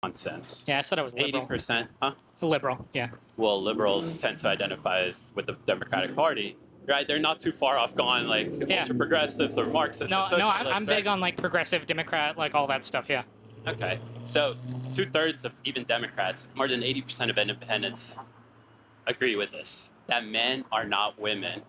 nonsense. Yeah, I said I was liberal. 80%, huh? Liberal, yeah. Well, liberals tend to identify as with the Democratic Party, right? They're not too far off going like ultra progressives or Marxists or socialists. No, I'm big on like progressive Democrat, like all that stuff. Yeah. Okay, so 2/3 of even Democrats, more than 80% of independents, agree with this: that men are not women.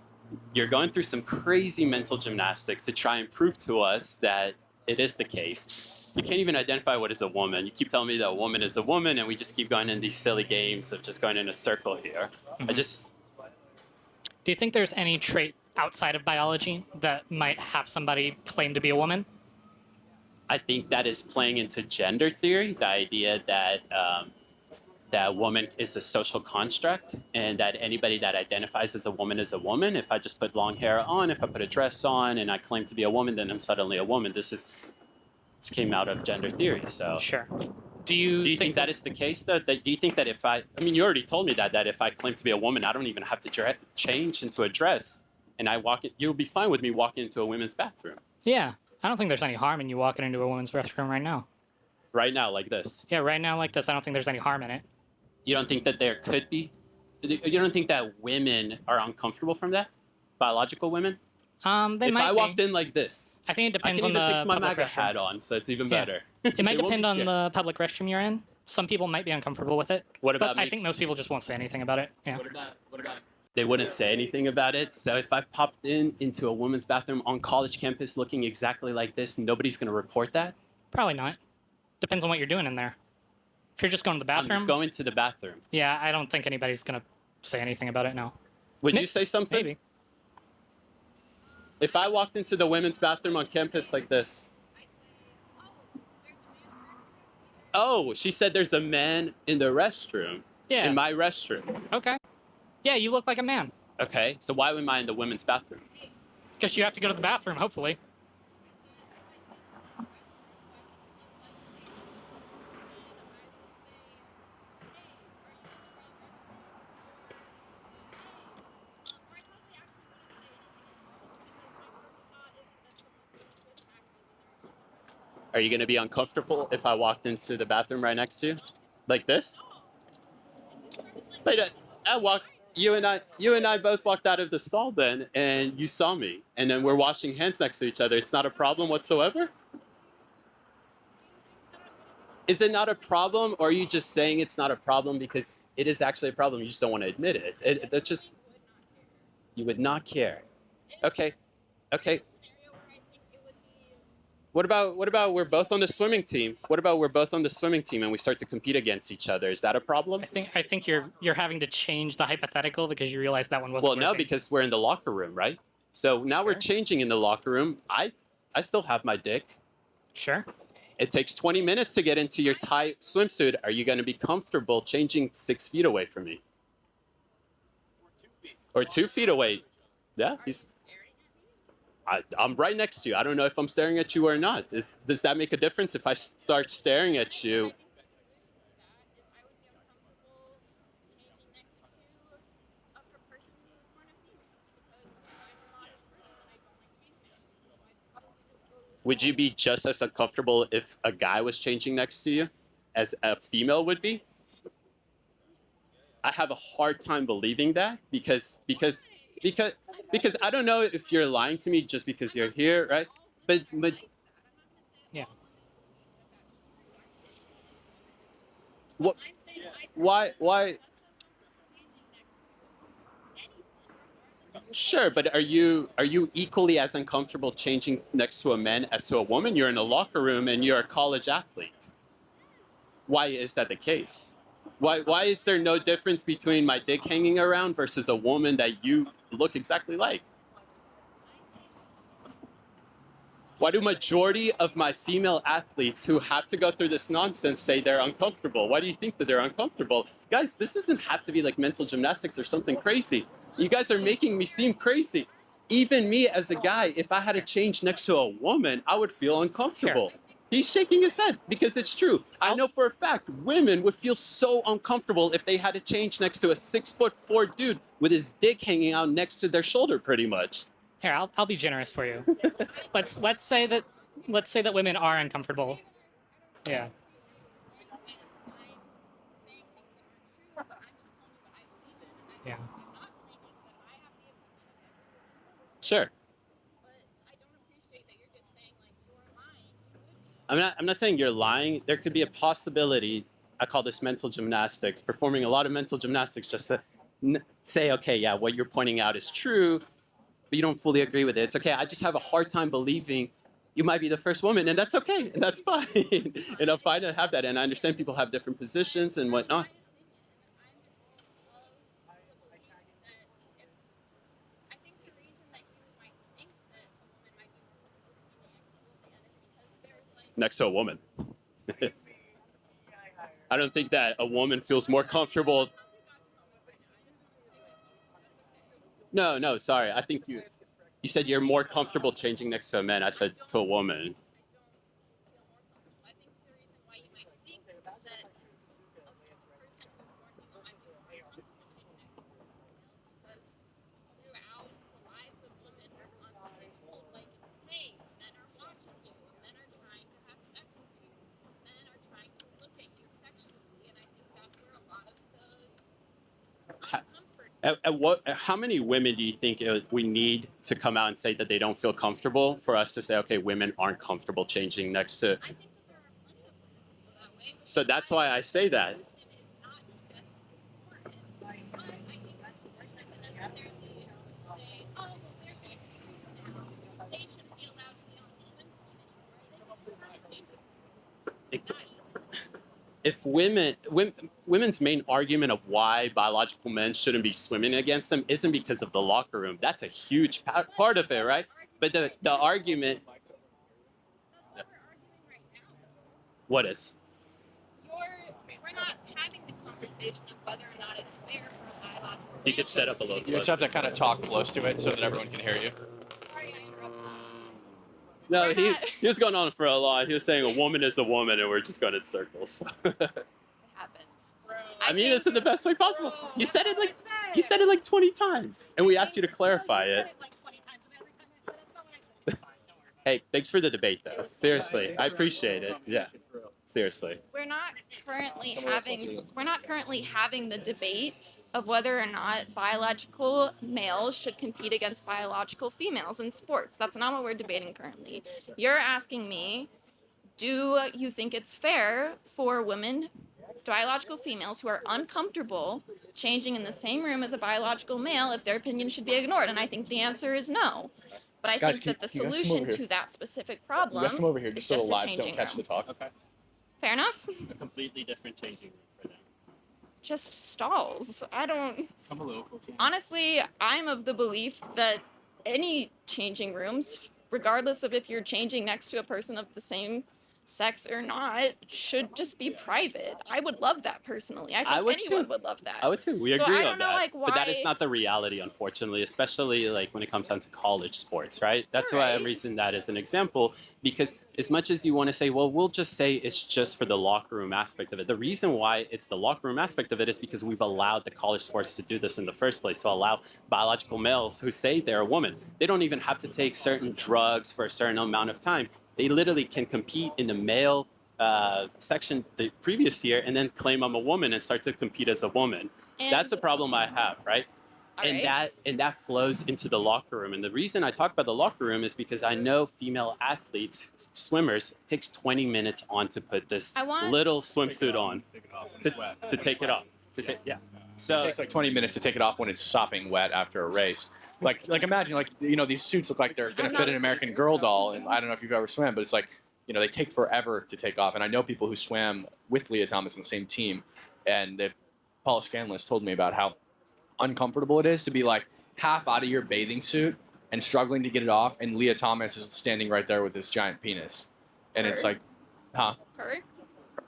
You're going through some crazy mental gymnastics to try and prove to us that it is the case. You can't even identify what is a woman. You keep telling me that a woman is a woman, and we just keep going in these silly games of just going in a circle here. Mm-hmm. Do you think there's any trait outside of biology that might have somebody claim to be a woman? I think that is playing into gender theory, the idea that that woman is a social construct, and that anybody that identifies as a woman is a woman. If I just put long hair on, if I put a dress on, and I claim to be a woman, then I'm suddenly a woman. This came out of gender theory. So sure. Do you think that is the case, though? Do you think that if I mean, you already told me that if I claim to be a woman, I don't even have to change into a dress, and I walk in, you'll be fine with me walking into a women's bathroom. Yeah, I don't think there's any harm in you walking into a women's restroom right now. Right now, like this? Yeah, right now like this. I don't think there's any harm in it. You don't think that there could be? You don't think that women are uncomfortable from that? Biological women? If I walked in like this, I think it depends on the I can even take my public MAGA restroom. hat on, so it's even better. It might depend on the public restroom you're in. Some people might be uncomfortable with it. What about but me? I think most people just won't say anything about it. Yeah. What about? They wouldn't say anything about it. So if I popped into a women's bathroom on college campus looking exactly like this, nobody's going to report that? Probably not. Depends on what you're doing in there. If you're just going to the bathroom. I'm going to the bathroom. Yeah, I don't think anybody's going to say anything about it, no. Would you say something? Maybe. If I walked into the women's bathroom on campus like this. Oh, she said there's a man in the restroom. Yeah. In my restroom. Okay. Yeah, you look like a man. Okay, so why am I in the women's bathroom? Because you have to go to the bathroom, hopefully. Are you going to be uncomfortable if I walked into the bathroom right next to you? Like this? But you and I both walked out of the stall then, and you saw me. And then we're washing hands next to each other. It's not a problem whatsoever? Is it not a problem, or are you just saying it's not a problem because it is actually a problem, you just don't want to admit it? That's just, you would not care. Okay. What about we're both on the swimming team? What about we're both on the swimming team and we start to compete against each other? Is that a problem? I think you're having to change the hypothetical because you realize that one wasn't working. Well, no, because we're in the locker room, right? So now we're changing in the locker room. I still have my dick. Sure. It takes 20 minutes to get into your tight swimsuit. Are you going to be comfortable changing 6 feet away from me? Or 2 feet away. Yeah, I'm right next to you. I don't know if I'm staring at you or not. Does that make a difference if I start staring at you? Would you be just as uncomfortable if a guy was changing next to you as a female would be? I have a hard time believing that because I don't know if you're lying to me just because you're here, right? But yeah. What? Why? Sure, but are you equally as uncomfortable changing next to a man as to a woman? You're in a locker room and you're a college athlete. Why is that the case? Why is there no difference between my dick hanging around versus a woman that you look exactly like? Why do majority of my female athletes who have to go through this nonsense say they're uncomfortable? Why do you think that they're uncomfortable? Guys, this doesn't have to be like mental gymnastics or something crazy. You guys are making me seem crazy. Even me as a guy, if I had to change next to a woman, I would feel uncomfortable. Sure. He's shaking his head because it's true. I know for a fact women would feel so uncomfortable if they had to change next to a 6'4" dude with his dick hanging out next to their shoulder pretty much. Here, I'll be generous for you. let's say that women are uncomfortable. Yeah. Sure. But I don't appreciate that you're just saying like you're lying. I'm not saying you're lying. There could be a possibility. I call this mental gymnastics, performing a lot of mental gymnastics just to say, okay, yeah, what you're pointing out is true, but you don't fully agree with it. It's okay. I just have a hard time believing you might be the first woman, and that's okay, and that's fine. And I'm fine to have that. And I understand people have different positions and whatnot. I think the reason that you might think that a woman might be more comfortable to be next to a man is because there's like Next to a woman. I don't think that a woman feels more comfortable. No, sorry. I think you said you're more comfortable changing next to a man. I said to a woman. I think the reason why you might think that a person who's more female might be more comfortable changing next to males because throughout the lives of women, we're constantly told, like, hey, men are watching you, men are trying to have sex with you, men are trying to look at you sexually, and I think that's where a lot of the uncomfort. How many women do you think we need to come out and say that they don't feel comfortable for us to say, okay, women aren't comfortable changing next to? I think that there are plenty of women who feel that way. So that's why I say that. Is not just important, but I think that's important to necessarily say, oh, well, they're getting now. They shouldn't be allowed to be on the swim team anymore. They can change it. Not easy. If women's main argument of why biological men shouldn't be swimming against them isn't because of the locker room. That's a huge part of it, right? But the argument. That's what we're arguing right now. What is? We're not having the conversation of whether or not it's fair for a biological. You could set up a little. You just have to kind of talk close to it so that everyone can hear you. Sorry, I interrupted. No, We're he not- he was going on for a lot. He was saying a woman is a woman, and we're just going in circles. It happens. I mean, it's in the best way possible. You said it like 20 times, and we asked you to clarify You it. said it like 20 times, and every time I said it's not what I said. It's fine, don't worry. Hey, thanks for the debate, though. Seriously, I appreciate it. Yeah, seriously. We're not currently having the debate of whether or not biological males should compete against biological females in sports. That's not what we're debating currently. You're asking me, do you think it's fair for women, biological females who are uncomfortable changing in the same room as a biological male if their opinion should be ignored? And I think the answer is no. But I Guys, think that the can you guys come solution over to here? that specific You problem guys come over here is just so the just a lives don't changing catch the room. talk. Okay. Fair enough? A completely different changing room for them. Just stalls. I don't. Come a little closer. Honestly, I'm of the belief that any changing rooms, regardless of if you're changing next to a person of the same sex or not, should just be private. I would love that personally. I think I would anyone too. would love that. I would too. We So agree I on don't know, that. like, But that is why- not the reality, unfortunately, especially like when it comes down to college sports, right? That's why I'm Right. using that as an example, because as much as you want to say, well, we'll just say it's just for the locker room aspect of it. The reason why it's the locker room aspect of it is because we've allowed the college sports to do this in the first place, to allow biological males who say they're a woman. They don't even have to take certain drugs for a certain amount of time. They literally can compete in the male section the previous year and then claim I'm a woman and start to compete as a woman. That's the And- problem I have, right? And Alright. that flows into the locker room. And the reason I talk about the locker room is because I know female athletes, swimmers, it takes 20 minutes on to put this I want- little swimsuit on to take it off. Yeah. It So takes like 20 minutes to take it off when it's sopping wet after a race. Like imagine these suits look like they're gonna I'm not fit a an American swimmer, Girl so- doll, and I don't know if you've ever swam, but it's like they take forever to take off. And I know people who swam with Leah Thomas on the same team, and Paula Scanlon told me about how uncomfortable it is to be like half out of your bathing suit and struggling to get it off, and Leah Thomas is standing right there with this giant penis, and it's Her? like, huh? Her?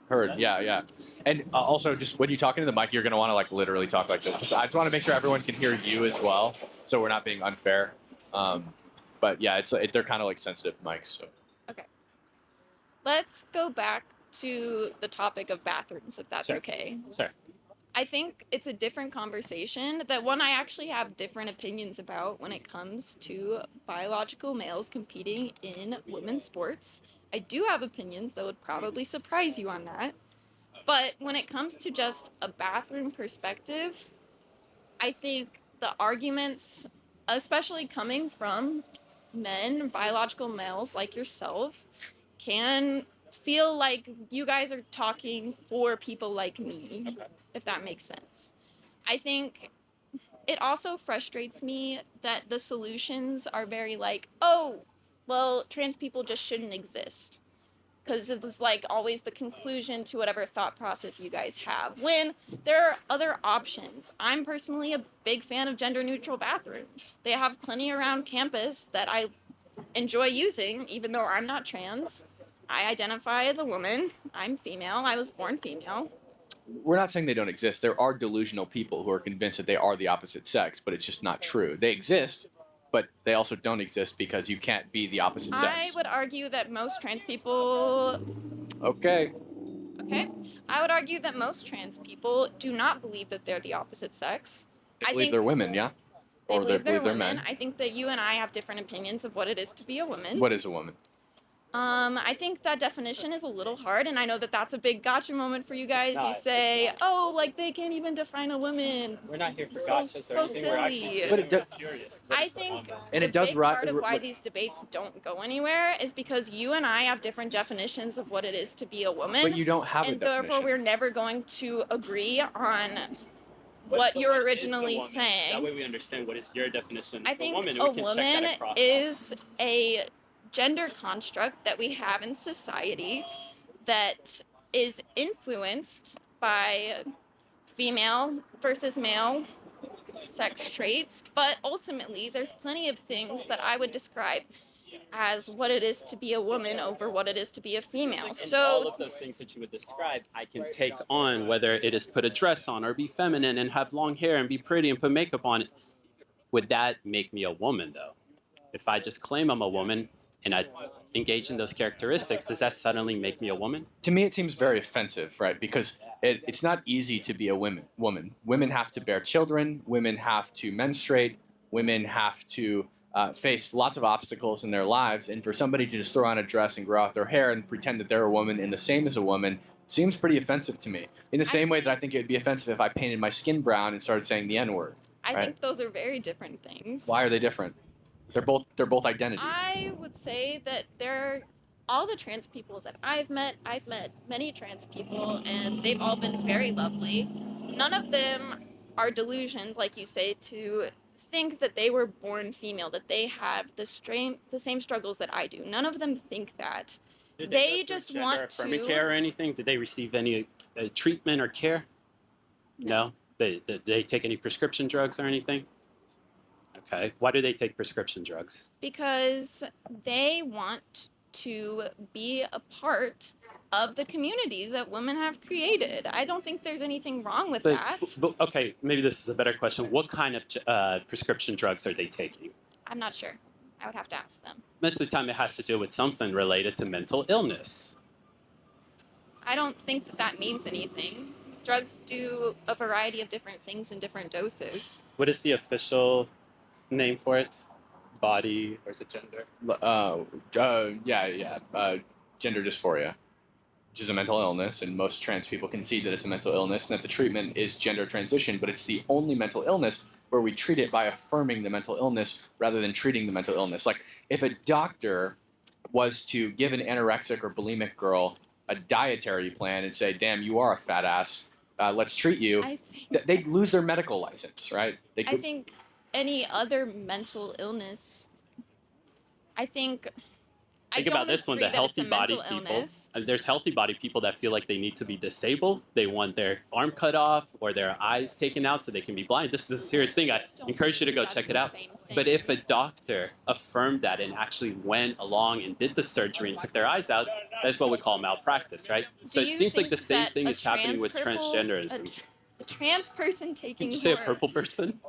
Heard, yeah. And also, just when you talk into the mic, you're going to want to like literally talk like this. I just want to make sure everyone can hear you as well, so we're not being unfair. But yeah, they're kind of like sensitive mics. So Let's go back to the topic of bathrooms, if that's Sure. okay. Sure. I think it's a different conversation, that one I actually have different opinions about when it comes to biological males competing in women's sports. I do have opinions that would probably surprise you on that. But when it comes to just a bathroom perspective, I think the arguments especially coming from men, biological males like yourself, can feel like you guys are talking for people like me, if that makes sense. I think it also frustrates me that the solutions are very like, oh, well, trans people just shouldn't exist. Because it's like always the conclusion to whatever thought process you guys have. When there are other options. I'm personally a big fan of gender neutral bathrooms. They have plenty around campus that I enjoy using, even though I'm not trans. I identify as a woman. I'm female. I was born female. We're not saying they don't exist. There are delusional people who are convinced that they are the opposite sex, but it's just not true. They exist, but they also don't exist because you can't be the opposite sex. I would argue that most trans people. Okay. Okay. I would argue that most trans people do not believe that they're the opposite sex. They believe they're women, yeah? They Or they believe they're believe they're women. men. I think that you and I have different opinions of what it is to be a woman. What is a woman? I think that definition is a little hard, and I know that that's a big gotcha moment for you guys. It's You not, say, it's not. oh, like they can't even define a woman. We're not here for So- gotchas so or anything. We're actually silly. But it does- curious. I think And the it does big ri- part of why ri- these debates don't go anywhere is because you and I have different definitions of what it is to be a woman. But you don't have a and definition. therefore we're never going to agree on what you're originally saying. That way we understand what is your definition I of a think woman, and a we can check woman that across. is a gender construct that we have in society that is influenced by female versus male sex traits, but ultimately there's plenty of things that I would describe as what it is to be a woman over what it is to be a female. And So all of those things that you would describe, I can take on, whether it is put a dress on or be feminine and have long hair and be pretty and put makeup on. Would that make me a woman, though? If I just claim I'm a woman and I engage in those characteristics, does that suddenly make me a woman? To me, it seems very offensive, right? Because it's not easy to be a woman. Women have to bear children. Women have to menstruate. Women have to face lots of obstacles in their lives. And for somebody to just throw on a dress and grow out their hair and pretend that they're a woman and the same as a woman seems pretty offensive to me. In the same way that I think it would be offensive if I painted my skin brown and started saying the N-word. I Right. think those are very different things. Why are they different? They're both identity. I would say that all the trans people that I've met many trans people, and they've all been very lovely. None of them are delusioned, like you say, to think that they were born female, that they have the same struggles that I do. None of them think that. Did They go through just gender want affirming to- care or anything? Did they receive any treatment or care? No. Did they take any prescription drugs or anything? Okay. Why do they take prescription drugs? Because they want to be a part of the community that women have created. I don't think there's anything wrong with that. But okay, maybe this is a better question. What kind of prescription drugs are they taking? I'm not sure. I would have to ask them. Most of the time, it has to do with something related to mental illness. I don't think that that means anything. Drugs do a variety of different things in different doses. What is the official name for it? Body, or is it gender? Gender dysphoria, which is a mental illness, and most trans people concede that it's a mental illness and that the treatment is gender transition, but it's the only mental illness where we treat it by affirming the mental illness rather than treating the mental illness. Like, if a doctor was to give an anorexic or bulimic girl a dietary plan and say, damn, you are a fat ass, let's treat you, I think, they'd lose their medical license, right? They I think any other mental illness, I Think don't about this one, agree the that it's healthy a body mental people. illness. There's healthy body people that feel like they need to be disabled. They want their arm cut off or their eyes taken out so they can be blind. This is a serious thing. I Don't encourage you to think go that's check it the out. same But thing. if a doctor affirmed that and actually went along and did the surgery and took their eyes out, that's what we call malpractice, right? So Do it you seems like think the same that thing a is happening with trans transgenderism. a trans person taking Did you say a hormone- purple person?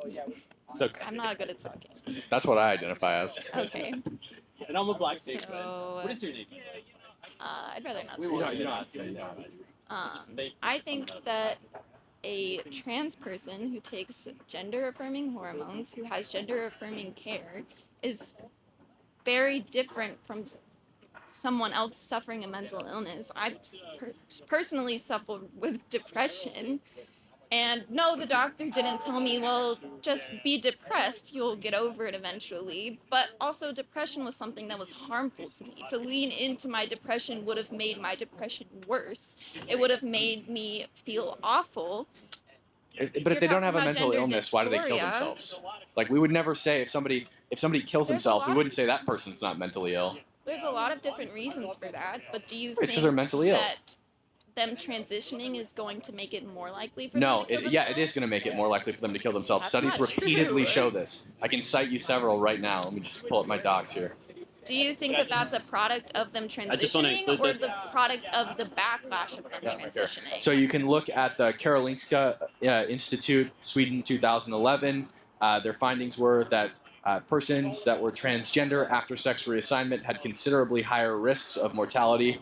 It's okay. I'm not good at talking. That's what I identify as. Okay. And I'm a black pig. So, What is your name? I'd rather not We say. won't- you don't have to say no. I think that a trans person who takes gender affirming hormones, who has gender affirming care, is very different from someone else suffering a mental illness. I personally suffer with depression, And no, the doctor didn't tell me, well, just be depressed, you'll get over it eventually. But also, depression was something that was harmful to me. To lean into my depression would have made my depression worse. It would have made me feel awful. But if they don't have a talking about mental gender illness, why do they kill dysphoria. themselves? Like, we would never say if somebody kills There's a themselves, we lot wouldn't of- say that person's not mentally ill. There's a lot of different reasons for that, but do you It's 'cause think they're mentally ill. that them transitioning is going to make it more likely for No, them to kill it is themselves? going to make it more likely for them to kill themselves. That's Studies not repeatedly true. show this. I can cite you several right now. Let me just pull up my docs here. Do you think that that's a product of them I just wanna transitioning include or this. the product of the backlash of them Yeah, right there. transitioning? So you can look at the Karolinska Institute, Sweden, 2011. Their findings were that persons that were transgender after sex reassignment had considerably higher risks of mortality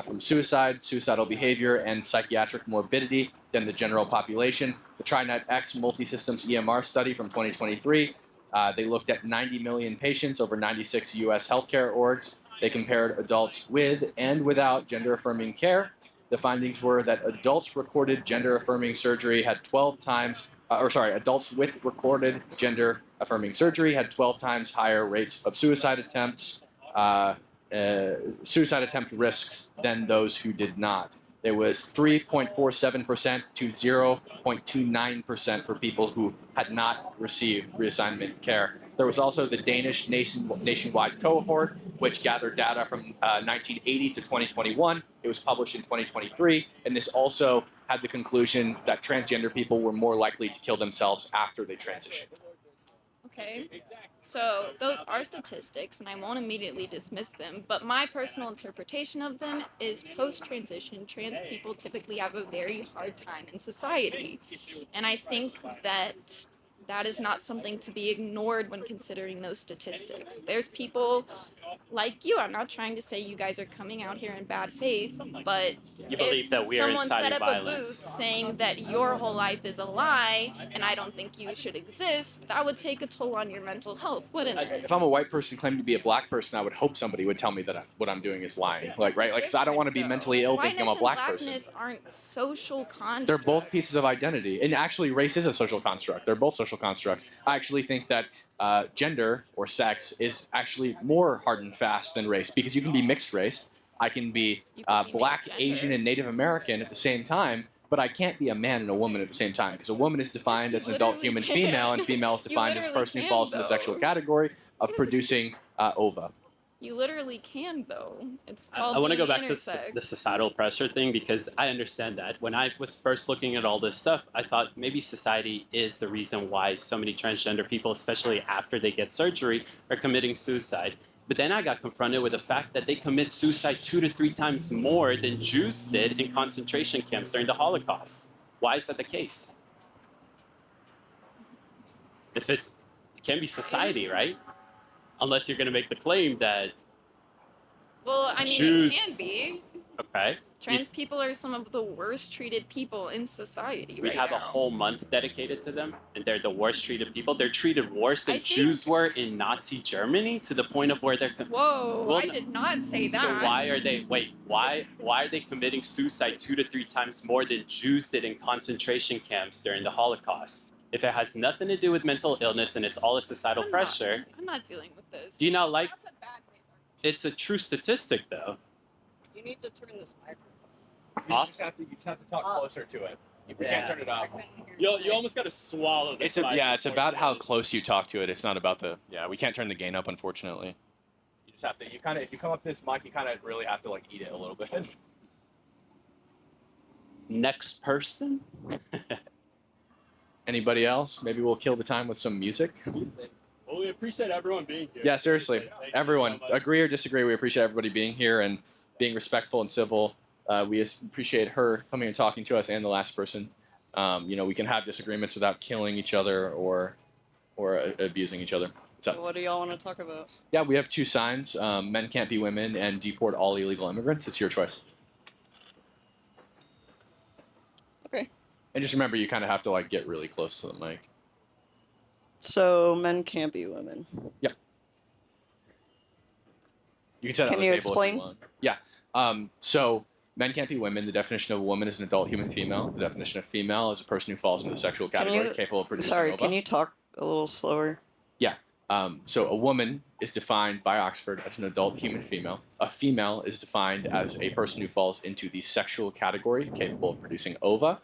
from suicide, suicidal behavior, and psychiatric morbidity than the general population. The TriNet X multi-systems EMR study from 2023, they looked at 90 million patients over 96 U.S. healthcare orgs. They compared adults with and without gender-affirming care. The findings were that adults recorded gender-affirming surgery had 12 times, adults with recorded gender-affirming surgery had 12 times higher rates of suicide attempts, suicide attempt risks than those who did not. There was 3.47% to 0.29% for people who had not received reassignment care. There was also the Danish nationwide cohort, which gathered data from 1980 to 2021. It was published in 2023, and this also had the conclusion that transgender people were more likely to kill themselves after they transitioned. Okay. So those are statistics, and I won't immediately dismiss them, but my personal interpretation of them is post-transition, trans people typically have a very hard time in society. And I think that that is not something to be ignored when considering those statistics. There's people like you. I'm not trying to say you guys are coming out here in bad faith, but You believe if that we are someone set inciting up a booth violence. saying that your whole life is a lie and I don't think you should exist, that would take a toll on your mental health, wouldn't it? If I'm a white person claiming to be a black person, I would hope somebody would tell me that what I'm doing is lying. Like, right? Like, 'cause I don't want to be Different, mentally ill though. thinking I'm a Whiteness black and person. blackness aren't social constructs. They're both pieces of identity. And actually, race is a social construct. They're both social constructs. I actually think that gender or sex is actually more hard and fast than race because you can be mixed race. I can be You can be black, mixed gender. Asian, and Native American at the same time, but I can't be a man and a woman at the same time because a woman is defined Yes, as you an adult literally human can. female, and female is You defined as a literally person who can, falls in the though. sexual category of producing ova. You literally can, though. It's I called want to go being back to intersex. the societal pressure thing because I understand that. When I was first looking at all this stuff, I thought maybe society is the reason why so many transgender people, especially after they get surgery, are committing suicide. But then I got confronted with the fact that they commit suicide 2 to 3 times more than Jews did in concentration camps during the Holocaust. Why is that the case? It can be society, right? Unless you're going to make the claim that, Well, I mean, Jews- it can be. okay, Trans people are some of the worst treated people in society we right have now. a whole month dedicated to them, and they're the worst treated people. They're treated worse than I think- Jews were in Nazi Germany, to the point of where they're. Whoa, Well, I did not say that. So why are they? Wait, why are they committing suicide 2 to 3 times more than Jews did in concentration camps during the Holocaust? If it has nothing to do with mental illness and it's all a societal pressure, I'm not dealing with this. do you not like? That's a bad way. It's a true statistic, though. You need to turn this microphone. Off? You just have to talk closer to it. You Yeah. can't turn it up. You almost got to swallow this. It's about how close you talk to it. It's not about the we can't turn the gain up, unfortunately. You just have to if you come up to this mic, you kind of really have to like eat it a little bit. Next person. Anybody else? Maybe we'll kill the time with some music. Well, we appreciate everyone being here. Yeah, seriously, everyone, agree or disagree, we appreciate everybody being here and being respectful and civil. We appreciate her coming and talking to us and the last person. We can have disagreements without killing each other or abusing each other. So what do y'all want to talk about? Yeah, we have 2 signs: men can't be women and deport all illegal immigrants. It's your choice. Okay. And just remember, you kind of have to like get really close to the mic. So men can't be women. You can set it Can on the you table explain? if you want. Yeah. So Men can't be women. The definition of a woman is an adult human female. The definition of female is a person who falls into the sexual category capable of producing Sorry, ova. can you talk a little slower? Yeah. So a woman is defined by Oxford as an adult human female. A female is defined as a person who falls into the sexual category capable of producing ova.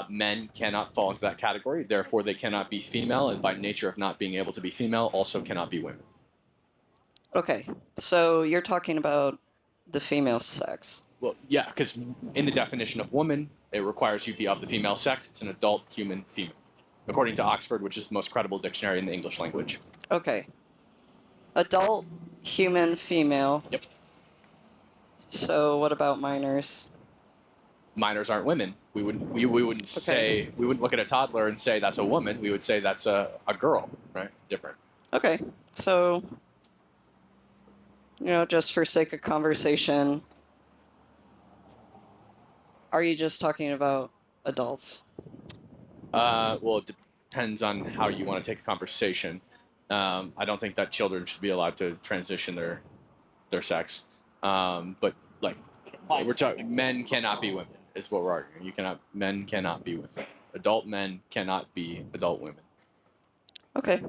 Men cannot fall into that category. Therefore, they cannot be female, and by nature of not being able to be female, also cannot be women. Okay, so you're talking about the female sex. Well, yeah, because in the definition of woman, it requires you be of the female sex. It's an adult human female, according to Oxford, which is the most credible dictionary in the English language. Okay. Adult human female. Yep. So what about minors? Minors aren't women. We wouldn't say, we wouldn't look at a toddler and say that's a woman. We would say that's a girl, right? Different. Okay, so, just for sake of conversation, are you just talking about adults? Well, it depends on how you want to take the conversation. I don't think that children should be allowed to transition their sex. But like, we're talking, men cannot be women, is what we're arguing. Men cannot be women. Adult men cannot be adult women. Okay.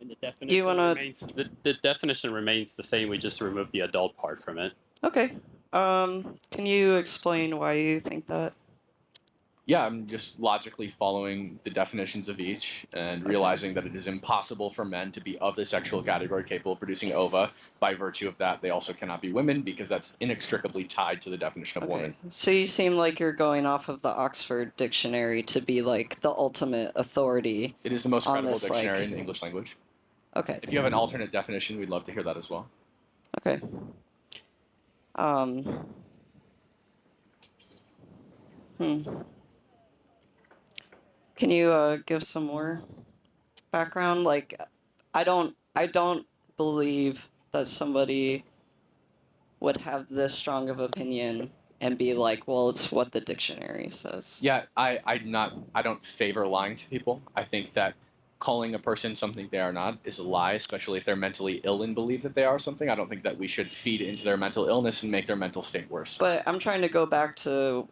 And the definition remains the definition remains the same. We just removed the adult part from it. Okay. Can you explain why you think that? Yeah, I'm just logically following the definitions of each and realizing that it is impossible for men to be of the sexual category capable of producing ova. By virtue of that, they also cannot be women because that's inextricably tied to the definition of woman. So you seem like you're going off of the Oxford Dictionary to be like the ultimate authority. It is the most credible this, dictionary in the English language. Okay. If you have an alternate definition, we'd love to hear that as well. Okay. Can you give some more background? Like, I don't believe that somebody would have this strong of opinion and be like, well, it's what the dictionary says. Yeah, I don't favor lying to people. I think that calling a person something they are not is a lie, especially if they're mentally ill and believe that they are something. I don't think that we should feed into their mental illness and make their mental state worse. But I'm trying to go back to,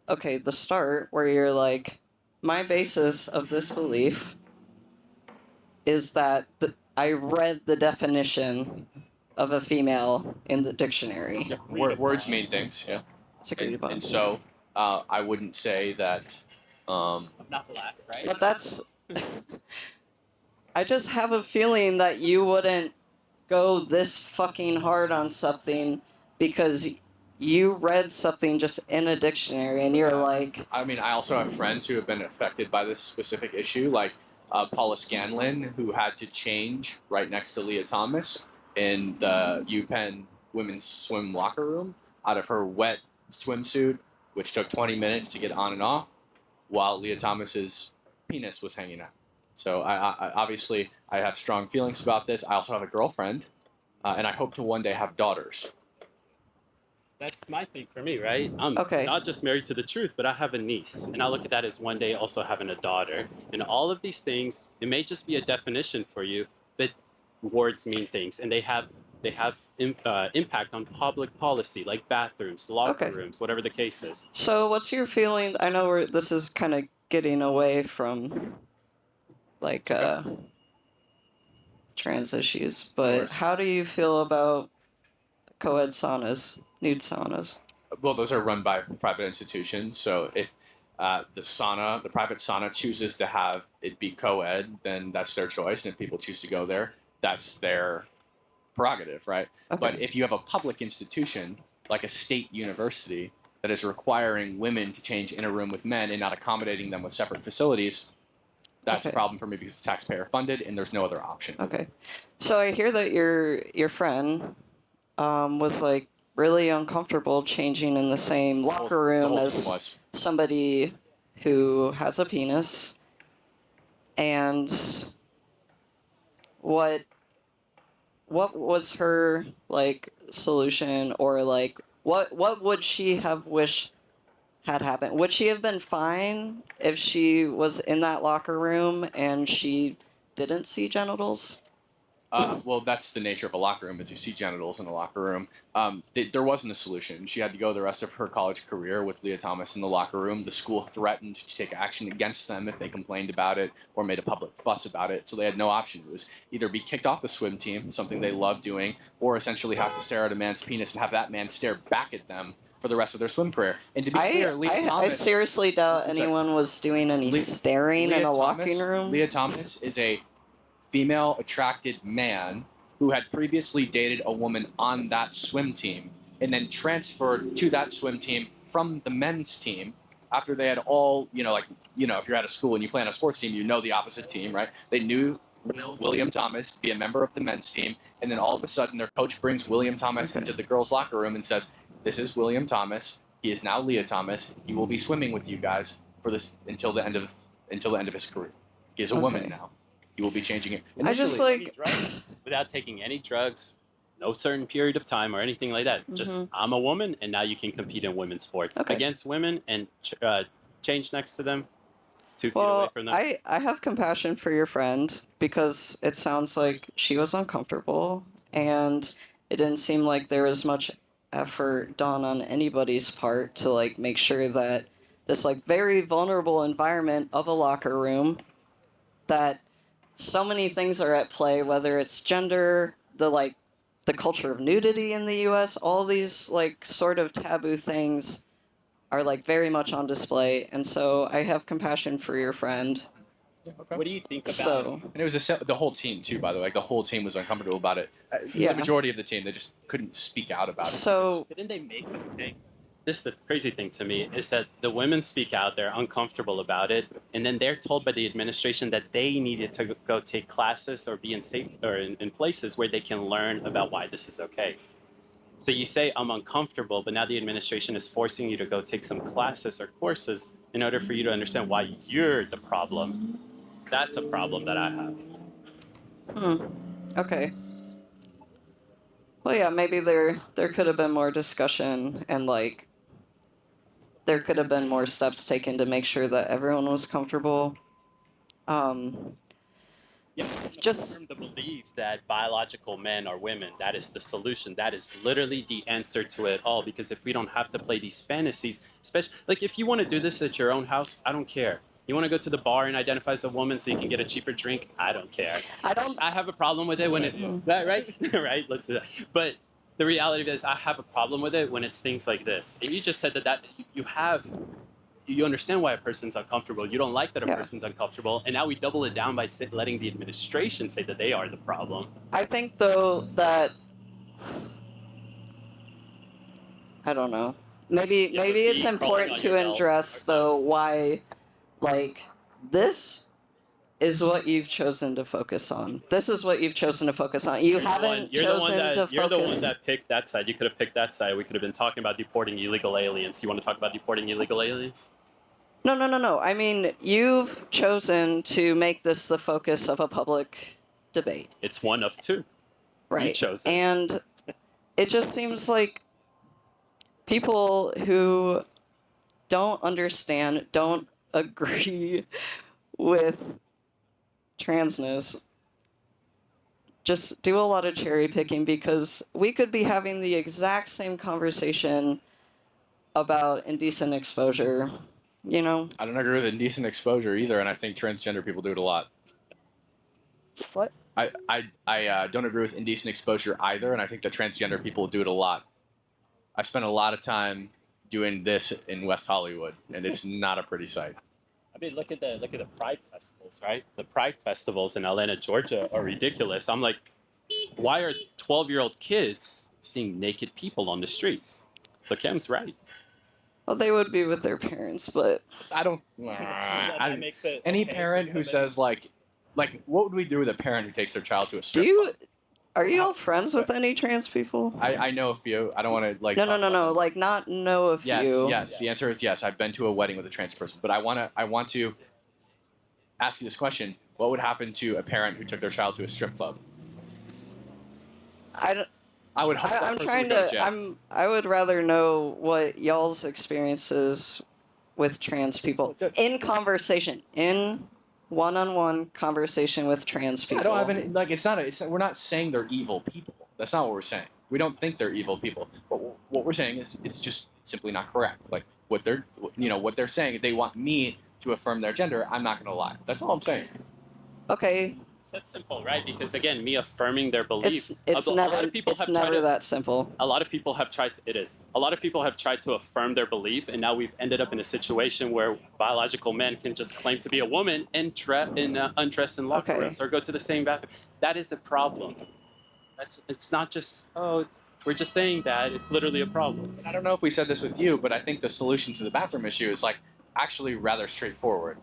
okay, the start where you're like, my basis of this belief is that I read the definition of a female in the dictionary. Yeah, words mean things, yeah. It's agreed upon. And so I wouldn't say that... I'm not black, right? But that's... I just have a feeling that you wouldn't go this fucking hard on something because you read something just in a dictionary and you're like... I mean, I also have friends who have been affected by this specific issue, like Paula Scanlon, who had to change right next to Leah Thomas in the UPenn women's swim locker room out of her wet swimsuit, which took 20 minutes to get on and off, while Leah Thomas's penis was hanging out. So I obviously I have strong feelings about this. I also have a girlfriend, and I hope to one day have daughters. That's my thing for me, right? I'm not just married to the truth, but I have a niece. And I look at that as one day also having a daughter. And all of these things, it may just be a definition for you, but words mean things. And they have impact on public policy, like bathrooms, locker rooms, whatever the case is. So what's your feeling? I know this is kind of getting away from, like, trans issues, but how do you feel about co-ed saunas? Nude saunas. Well, those are run by private institutions. So if the private sauna chooses to have it be co-ed, then that's their choice. And if people choose to go there, that's their prerogative, right? Okay. But if you have a public institution, like a state university, that is requiring women to change in a room with men and not accommodating them with separate facilities, that's a problem for me because it's taxpayer funded and there's no other option. Okay. So I hear that your friend was like really uncomfortable changing in the same locker room as somebody who has a penis. And what was her like solution, or like what would she have wished had happened? Would she have been fine if she was in that locker room and she didn't see genitals? Well, that's the nature of a locker room, is you see genitals in a locker room. There wasn't a solution. She had to go the rest of her college career with Leah Thomas in the locker room. The school threatened to take action against them if they complained about it or made a public fuss about it, so they had no options. It was either be kicked off the swim team, something they loved doing, or essentially have to stare at a man's penis and have that man stare back at them for the rest of their swim career. And to be clear, Leah I Thomas... seriously doubt anyone was doing any staring in a locker room. Leah Thomas is a female-attracted man who had previously dated a woman on that swim team and then transferred to that swim team from the men's team after they had all, if you're at a school and you play on a sports team, you know the opposite team, right? They knew William Thomas to be a member of the men's team, and then all of a sudden their coach brings William Thomas into the girls' locker room and says, "This is William Thomas. He is now Leah Thomas. He will be swimming with you guys for this until the end of his career. He is a woman now. He will be changing it." I just like without taking any drugs, no certain period of time or anything like that. Just I'm a woman, and now you can compete in women's sports against women and change next to them, 2 feet away from them. I have compassion for your friend because it sounds like she was uncomfortable, and it didn't seem like there was much effort done on anybody's part to like make sure that this like very vulnerable environment of a locker room that so many things are at play, whether it's gender, the culture of nudity in the US, all these like sort of taboo things are like very much on display, and so I have compassion for your friend. What do you think about it? And it was the whole team too, by the way. Like the whole team was uncomfortable about it. Yeah. The majority of the team, they just couldn't speak out about it. So Didn't they make them take? This is the crazy thing to me, is that the women speak out, they're uncomfortable about it, and then they're told by the administration that they needed to go take classes or be in places where they can learn about why this is okay. So you say, I'm uncomfortable, but now the administration is forcing you to go take some classes or courses in order for you to understand why you're the problem. That's a problem that I have. Okay. Well, yeah, maybe there could have been more discussion and like there could have been more steps taken to make sure that everyone was comfortable. Yeah, just to believe that biological men are women, that is the solution. That is literally the answer to it all. Because if we don't have to play these fantasies, especially like if you want to do this at your own house, I don't care. You want to go to the bar and identify as a woman so you can get a cheaper drink? I don't care. I have a problem with it when it that right right. Let's do that. But the reality is, I have a problem with it when it's things like this. And you just said that you understand why a person's uncomfortable. You don't like that a person's uncomfortable, and now we double it down by letting the administration say that they are the problem. I think though that I don't know. Maybe it's important to address though why. Like, this is what you've chosen to focus on. This is what you've chosen to focus on. You haven't chosen to focus... You're the one that picked that side. You could have picked that side. We could have been talking about deporting illegal aliens. You want to talk about deporting illegal aliens? No. I mean, you've chosen to make this the focus of a public debate. It's one of two. Right. You chose it. And it just seems like people who don't understand, don't agree with transness just do a lot of cherry picking, because we could be having the exact same conversation about indecent exposure, I don't agree with indecent exposure either, and I think transgender people do it a lot. What? I don't agree with indecent exposure either, and I think that transgender people do it a lot. I spent a lot of time doing this in West Hollywood, and it's not a pretty sight. I mean, look at the Pride festivals, right? The Pride festivals in Atlanta, Georgia are ridiculous. I'm like, why are 12-year-old kids seeing naked people on the streets? So Kim's right. Well, they would be with their parents, but I don't. Any parent who says like, what would we do with a parent who takes their child to a strip club? Are you all friends with any trans people? I know a few. I don't want to like. No. Like not know a few. Yes. The answer is yes. I've been to a wedding with a trans person, but I want to ask you this question: what would happen to a parent who took their child to a strip club? I would hope that person would go to jail. I would rather know what y'all's experiences with trans people in conversation. In one-on-one conversation with trans I people. don't have any, like, we're not saying they're evil people. That's not what we're saying. We don't think they're evil people. But what we're saying is it's just simply not correct. Like, what they're saying, if they want me to affirm their gender, I'm not going to lie. That's all I'm saying. Okay, It's that simple, right? Because again, me affirming their belief. it's a lot never of people it's have never tried to, that simple. A lot of people have tried. It is. A lot of people have tried to affirm their belief, and now we've ended up in a situation where biological men can just claim to be a woman and undress in locker Okay. rooms or go to the same bathroom. That is a problem. It's not just we're just saying that. It's literally a problem. I don't know if we said this with you, but I think the solution to the bathroom issue is like actually rather straightforward.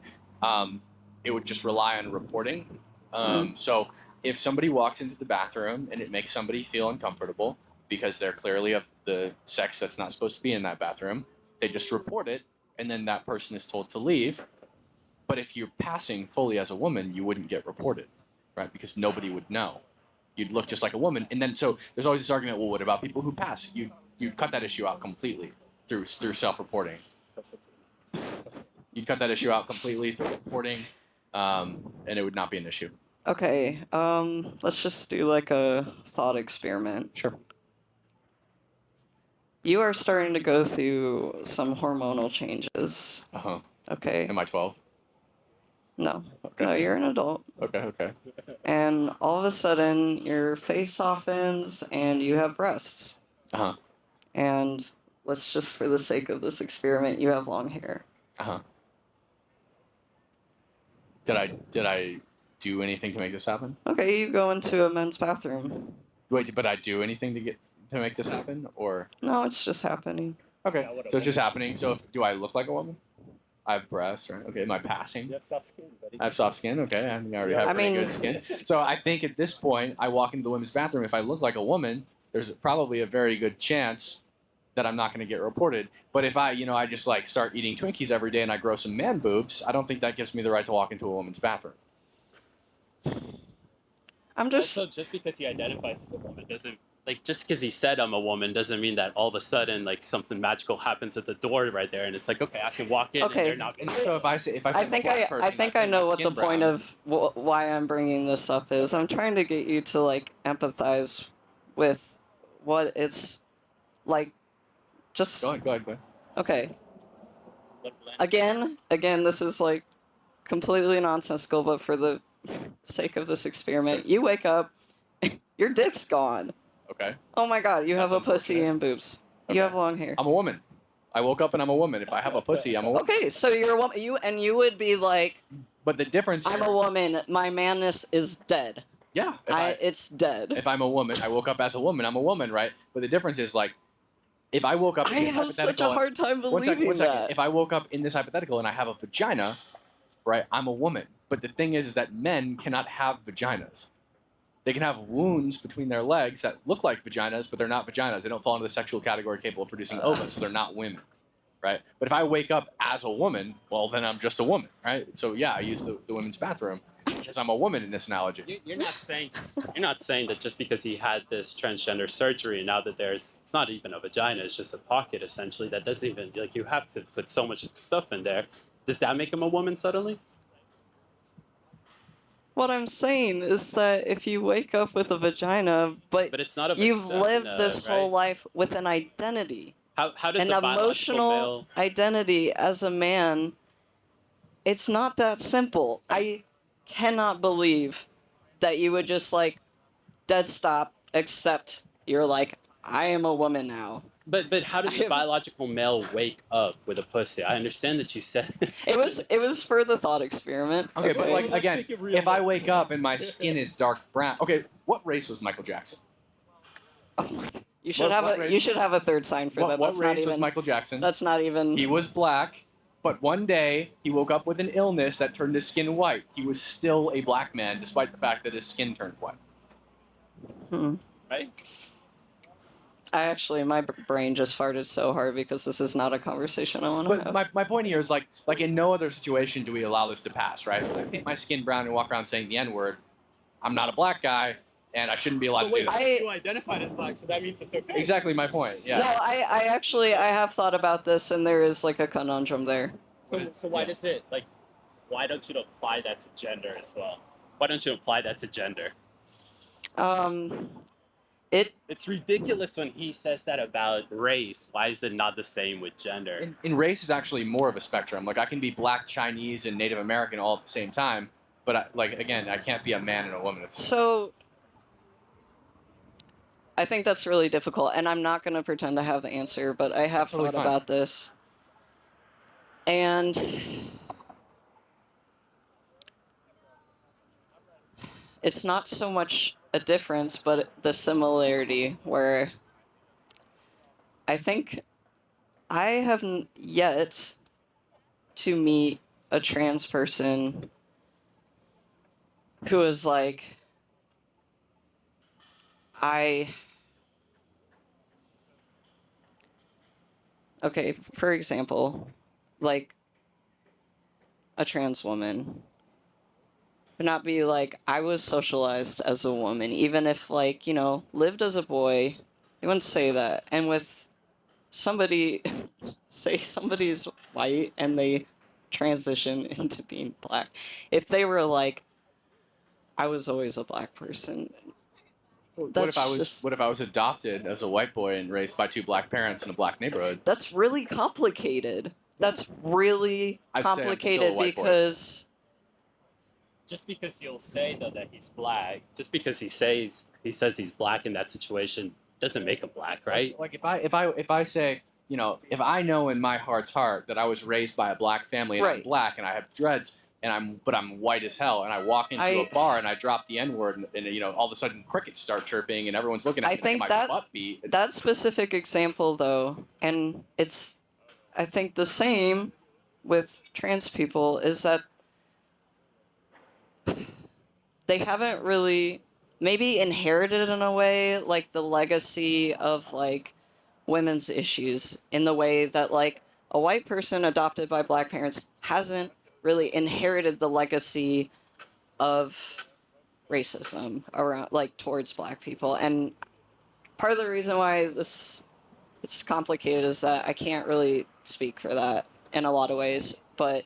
It would just rely on reporting. So if somebody walks into the bathroom and it makes somebody feel uncomfortable because they're clearly of the sex that's not supposed to be in that bathroom, they just report it, and then that person is told to leave. But if you're passing fully as a woman, you wouldn't get reported, right? Because nobody would know. You'd look just like a woman, and then so there's always this argument. Well, what about people who pass? You cut that issue out completely through self-reporting. You'd cut that issue out completely through reporting, and it would not be an issue. Okay, let's just do like a thought experiment. Sure. You are starting to go through some hormonal changes. Uh-huh. Okay. Am I 12? No. Okay. No, you're an adult. Okay. And all of a sudden, your face softens and you have breasts. Uh-huh. And let's just, for the sake of this experiment, you have long hair. Uh-huh. Did I do anything to make this happen? Okay, you go into a men's bathroom. Wait, but I do anything to make this happen, or? No, it's just happening. Okay, so it's just happening. So do I look like a woman? I have breasts, right? Okay, am I passing? You have soft skin, buddy. I have soft skin. Okay, I already have pretty good skin. So I think at this point, I walk into the women's bathroom. If I look like a woman, there's probably a very good chance that I'm not going to get reported. But if I just like start eating Twinkies every day and I grow some man boobs, I don't think that gives me the right to walk into a woman's bathroom. I'm just. Also, just because he identifies as a woman doesn't just because he said I'm a woman doesn't mean that all of a sudden something magical happens at the door right there and it's like, okay, I can walk in and they're not. So if I say I think I know what the point of why I'm bringing this up is. I'm trying to get you to empathize with what it's like. Just Go ahead. okay. Again, this is completely nonsensical, but for the sake of this experiment, you wake up, your dick's gone. Okay. Oh my god, you have a That's pussy unfortunate. and boobs. Okay. You have long hair. I'm a woman. I woke up and I'm a woman. If I have a pussy, I'm a woman. Okay, so you're a woman. You would be like, But the difference I'm here, a woman. My manness is dead. Yeah. It's dead. If I'm a woman, I woke up as a woman. I'm a woman, right? But the difference is if I woke up in I this have such a hypothetical, hard time one second. believing that. If I woke up in this hypothetical and I have a vagina, right? I'm a woman. But the thing is that men cannot have vaginas. They can have wounds between their legs that look like vaginas, but they're not vaginas. They don't fall into the sexual category capable of producing ova, so they're not women, right? But if I wake up as a woman, well, then I'm just a woman, right? So yeah, I use the women's bathroom because I'm a woman in this analogy. You're not saying that just because he had this transgender surgery and now that it's not even a vagina, it's just a pocket essentially. That doesn't even you have to put so much stuff in there. Does that make him a woman suddenly? What I'm saying is that if you wake up with a vagina, but it's not a you've vagina, lived this whole right? life with an identity, How does an a biological emotional male? identity as a man, it's not that simple. I cannot believe that you would just dead stop, accept you're I am a woman now. But how does a biological male wake up with a pussy? I understand that you said It was for the thought experiment. Okay, but let's again, make it if I realistic. wake up and my skin is dark brown, okay, what race was Michael Jackson? You should have a third sign for that. What That's not race was even. Michael Jackson? That's not even. He was black, but one day he woke up with an illness that turned his skin white. He was still a black man, despite the fact that his skin turned white. right. My brain just farted so hard because this is not a conversation I want to have. But my point here is like in no other situation do we allow this to pass, right? If I paint my skin brown and walk around saying the N-word, I'm not a black guy, and I shouldn't be allowed to do that. You identified as black, so that means it's okay. Exactly my point. Yeah. No, I have thought about this, and there is a conundrum there. So why does it why don't you apply that to gender as well? Why don't you apply that to gender? It It's ridiculous when he says that about race. Why is it not the same with gender? In race is actually more of a spectrum. Like I can be Black, Chinese, and Native American all at the same time, but again, I can't be a man and a woman. So I think that's really difficult, and I'm not going to pretend to have the answer, but I have That's totally thought fine. about this. And it's not so much a difference, but the similarity, where I think I haven't yet to meet a trans person who is like, okay, for example, like a trans woman would not be like, I was socialized as a woman, even if, like, lived as a boy. They wouldn't say that. And with somebody, say somebody's white and they transition into being black, if they were like, I was always a black person, What if I was adopted as a white boy and raised by two black parents in a black neighborhood? that's really complicated. That's really I'd say I'm still a complicated white boy. because Just because you'll say though that he's black, just because he says he's black in that situation doesn't make him black, right? Like if I say, if I know in my heart's heart that I was raised by a black family and I'm Right. black and I have dreads and I'm white as hell and I walk into a bar and I drop the N-word and all of a sudden crickets start chirping and everyone's looking at I me think like my that- butt beat. that specific example, though, and it's, I think, the same with trans people, is that they haven't really maybe inherited in a way like the legacy of like women's issues in the way that like a white person adopted by black parents hasn't really inherited the legacy of racism around, like, towards black people. And part of the reason why it's complicated is that I can't really speak for that in a lot of ways, but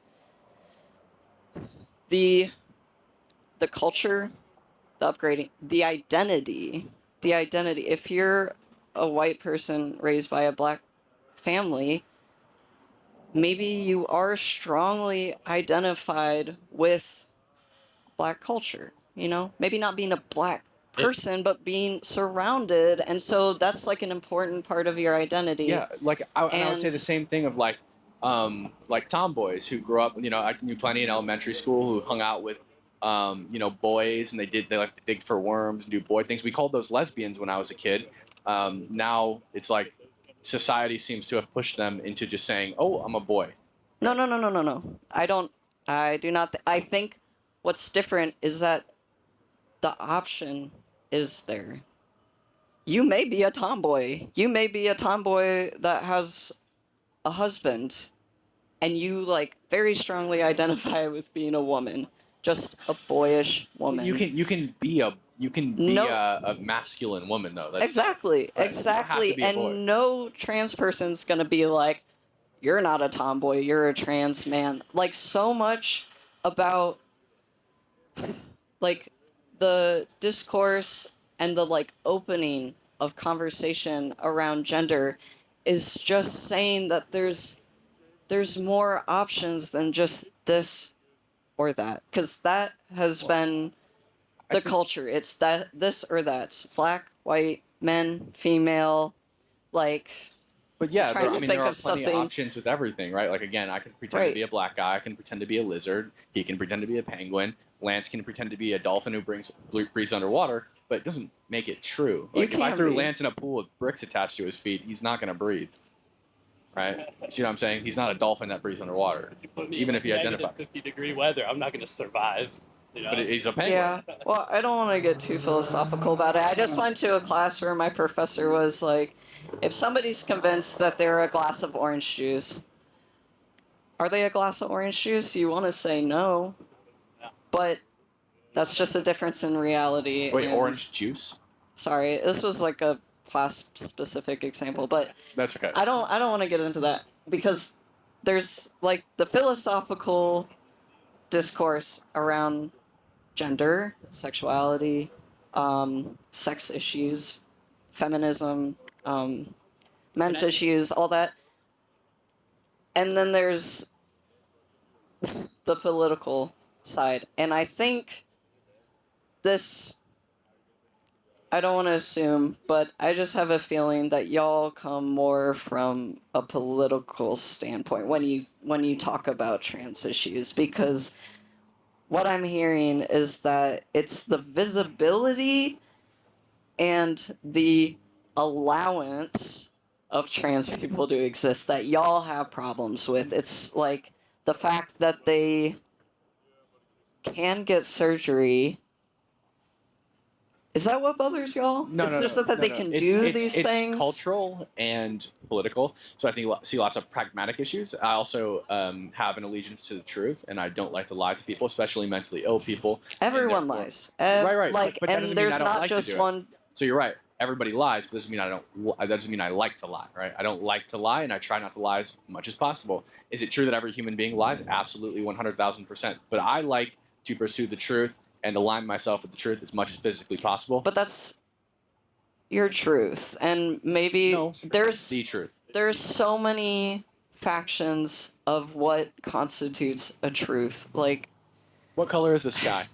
the culture, the upgrading, the identity, if you're a white person raised by a black family, maybe you are strongly identified with black culture, maybe not being a black person, but being surrounded, and so that's like an important part of your identity. Yeah, like I would say And- the same thing of like tomboys who grew up. I knew plenty in elementary school who hung out with boys and they like to dig for worms and do boy things. We called those lesbians when I was a kid. Now it's like society seems to have pushed them into just saying, "Oh, I'm a boy." No. I do not. I think what's different is that the option is there. You may be a tomboy. You may be a tomboy that has a husband, and you like very strongly identify with being a woman, just a boyish woman. You can be a No. a masculine woman though. That's Exactly, right. You don't have to exactly. be a boy. And no trans person's gonna be like, you're not a tomboy, you're a trans man. Like, so much about like the discourse and the like opening of conversation around gender is just saying that there's more options than just this or that, because that has been the culture. It's that this or that, black, white, men, female, like. But yeah, trying to there think are of plenty of something- options with everything, right? Like again, I can pretend to Right. be a black guy. I can pretend to be a lizard. He can pretend to be a penguin. Lance can pretend to be a dolphin who breathes underwater, but it doesn't make it true. You Like if I can threw be. Lance in a pool with bricks attached to his feet, he's not going to breathe, right? See what I'm saying? He's not a dolphin that breathes underwater. If you put me Even in if you identify. 50-degree weather, I'm not going to survive. But he's a penguin. Yeah. Well, I don't want to get too philosophical about it. I just went to a class where my professor was like, if somebody's convinced that they're a glass of orange juice, are they a glass of orange juice? You want to say no. Yeah. But that's just a difference in reality. Wait, and- orange juice? Sorry, this was like a class-specific example, but That's okay. I don't want to get into that because there's like the philosophical discourse around gender, sexuality, sex issues, feminism, men's issues, all that. And then there's the political side. And I think this, I don't want to assume, but I just have a feeling that y'all come more from a political standpoint when you talk about trans issues, because what I'm hearing is that it's the visibility and the allowance of trans people to exist that y'all have problems with. It's like the fact that they can get surgery. Is that what bothers y'all? No, it's no, just no, that no, they no. can It's- do it's- these it's things. cultural and political. So I think see lots of pragmatic issues. I also have an allegiance to the truth, and I don't like to lie to people, especially mentally ill people. and Everyone therefore- lies. Right. Like, but that and doesn't mean there's I don't not like to just do it. one. So you're right. Everybody lies, but doesn't mean that doesn't mean I like to lie, right? I don't like to lie, and I try not to lie as much as possible. Is it true that every human being lies? Absolutely, 100,000%. But I like to pursue the truth and align myself with the truth as much as physically possible. But that's your truth, and maybe no, there's the truth. there's so many factions of what constitutes a truth. Like, What color is the sky?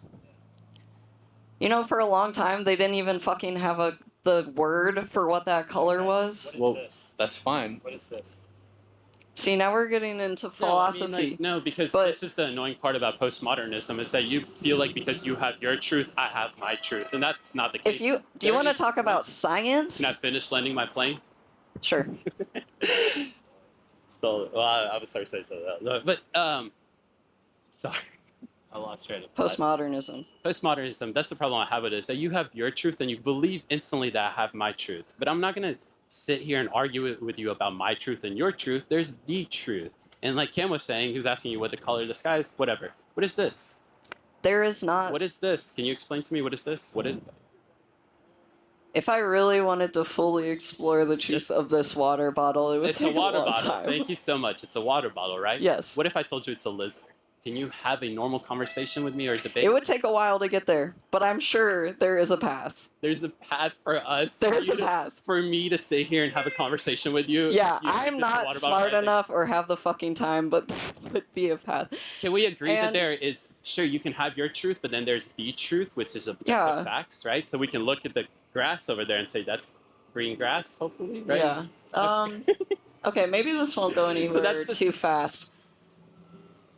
for a long time they didn't even fucking have the word for what that color was. What is Well, this? that's fine. What is this? See, now we're getting into philosophy. No, because But- this is the annoying part about postmodernism is that you feel like because you have your truth, I have my truth, and that's not the case. If you do, you There want to is- talk about science? Can I finish landing my plane? Sure. Still, well, I was sorry to say so, but sorry, I lost train of thought. Postmodernism. Postmodernism. That's the problem I have with it, is that you have your truth and you believe instantly that I have my truth, but I'm not gonna sit here and argue with you about my truth and your truth. There's the truth, and like Cam was saying, he was asking you what the color of the sky is. Whatever. What is this? There is not. What is this? Can you explain to me what is this? What is? If I really wanted to fully explore the truth Just- of this water bottle, it would It's a take water long bottle. time. Thank you so much. It's a water bottle, right? Yes. What if I told you it's a lizard? Can you have a normal conversation with me or debate? It would take a while to get there, but I'm sure there is a path. There's a path for us. There's for a you to- path. For me to sit here and have a conversation with you. Yeah, You think I'm this not water bottle smart might be- enough or have the fucking time, but there would be a path. Can we agree that And- there is, sure, you can have your truth, but then there's the truth, which is objective Yeah. facts, right? So we can look at the grass over there and say that's green grass, hopefully, right? Yeah. Okay, maybe this won't go anywhere that's the- too fast.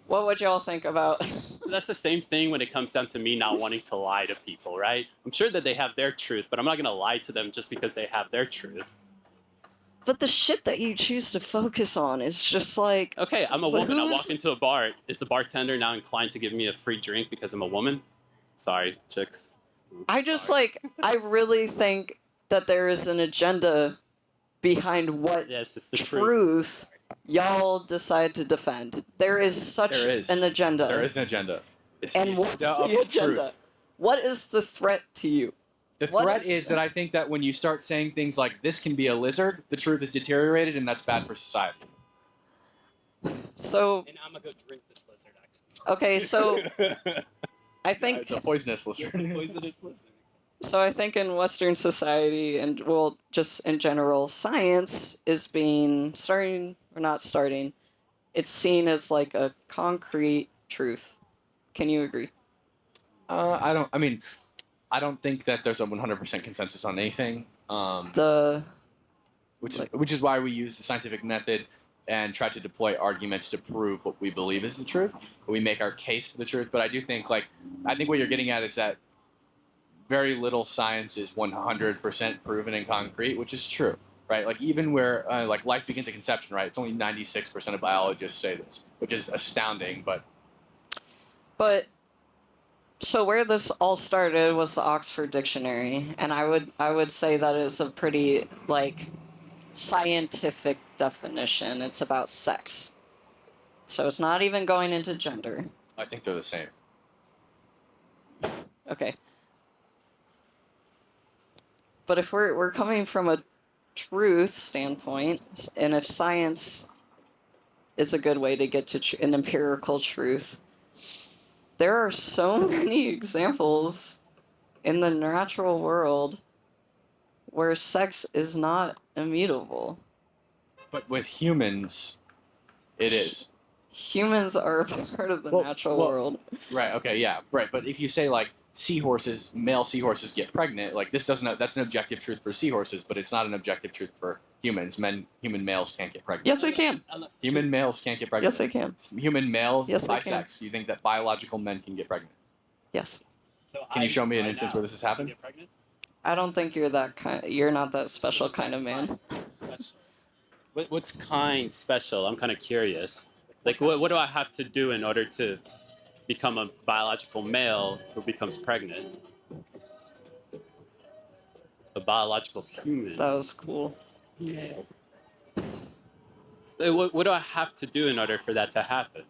What would y'all think about? So that's the same thing when it comes down to me not wanting to lie to people, right? I'm sure that they have their truth, but I'm not going to lie to them just because they have their truth. But the shit that you choose to focus on is just like, Okay, I'm a But woman. I who's- walk into a bar. Is the bartender now inclined to give me a free drink because I'm a woman? Sorry, chicks. I just Sorry. like, I really think that there is an agenda behind what Yes, it's the truth. truth y'all decide to defend. There is such There is. an agenda. There is an agenda. It's And the what's agenda of the agenda? truth. What is the threat to you? The What threat is- is that I think that when you start saying things like this can be a lizard, the truth is deteriorated, and that's bad for society. So, And I'm gonna go drink this lizard. Actually. okay, so I think It's a poisonous lizard. Poisonous lizard. So I think in Western society and well, just in general, science is being starting or not starting. It's seen as like a concrete truth. Can you agree? I don't. I mean, I don't think that there's a 100% consensus on anything. The Which is why we use the scientific method and try to deploy arguments to prove what we believe is the truth. We make our case for the truth. But I do think, I think what you're getting at is that very little science is 100% proven and concrete, which is true, right? Like even where life begins at conception, right? It's only 96% of biologists say this, which is astounding. But so where this all started was the Oxford Dictionary, and I would say that is a pretty like scientific definition. It's about sex. So it's not even going into gender. I think they're the same. Okay. But if we're coming from a truth standpoint, and if science is a good way to get to an empirical truth, there are so many examples in the natural world where sex is not immutable. But with humans, it is. Humans are a part of the Well- natural well- world. Right. Okay. Yeah. Right. But if you say like male seahorses get pregnant, like that's an objective truth for seahorses, but it's not an objective truth for humans. Human males can't get pregnant. Yes, they can. Human males can't get pregnant. Yes, they can. Human males, Yes, they can. bisex. You think that biological men can get pregnant? Yes. So Can you show me an instance where this has happened? Get pregnant? I don't think you're that kind. You're not that special kind of man. Special. What's kind special? I'm kind of curious. Like, what do I have to do in order to become a biological male who becomes pregnant? A biological human. That was cool. What do I have to do in order for that to happen?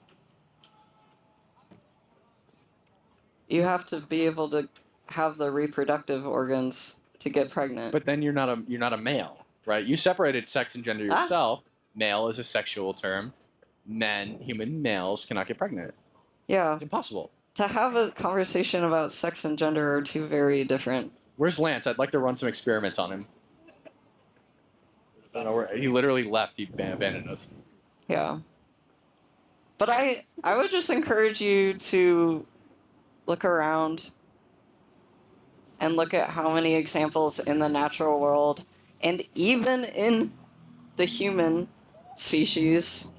You have to be able to have the reproductive organs to get pregnant. But then you're not a male, right? You separated sex and gender Ah. yourself. Male is a sexual term. Human males cannot get pregnant. yeah, It's impossible. to have a conversation about sex and gender are two very different. Where's Lance? I'd like to run some experiments on him. I don't know where, he literally left. He abandoned us. Yeah. But I would just encourage you to look around and look at how many examples in the natural world and even in the human species,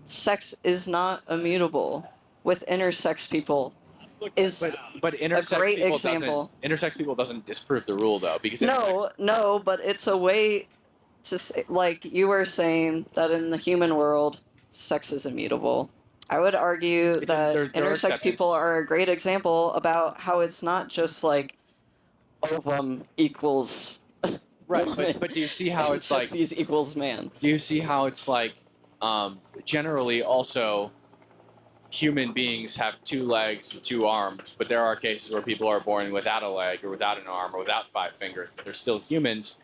sex is not immutable. With intersex people is But intersex great people example. Intersex people doesn't disprove the rule though, because no, but it's a way to say, like you were saying that in the human world, sex is immutable. I would argue that there are intersex exceptions. people are a great example about how it's not just like ovum equals right. woman, But do you see how and it's like? testes equals man? Do you see how it's like? Generally, also, human beings have 2 legs and 2 arms, but there are cases where people are born without a leg or without an arm or without 5 fingers, but they're still humans.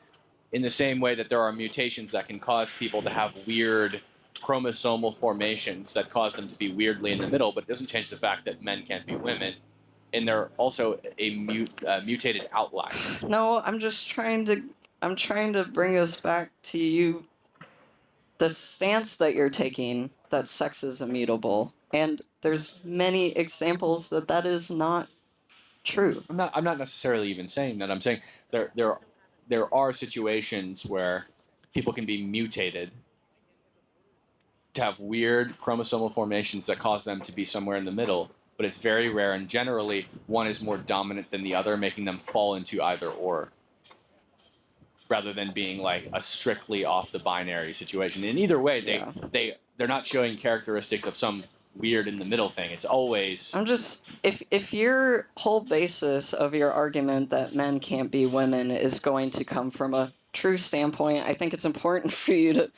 In the same way that there are mutations that can cause people to have weird chromosomal formations that cause them to be weirdly in the middle, but it doesn't change the fact that men can't be women. And they're also a mutated outlier. No, I'm trying to bring us back to you. The stance that you're taking that sex is immutable, and there's many examples that is not true. I'm not necessarily even saying that. I'm saying there are situations where people can be mutated to have weird chromosomal formations that cause them to be somewhere in the middle, but it's very rare, and generally one is more dominant than the other, making them fall into either or, rather than being like a strictly off the binary situation. In either way, they're not showing characteristics of some weird in the middle thing. It's always I'm just if your whole basis of your argument that men can't be women is going to come from a true standpoint, I think it's important for you to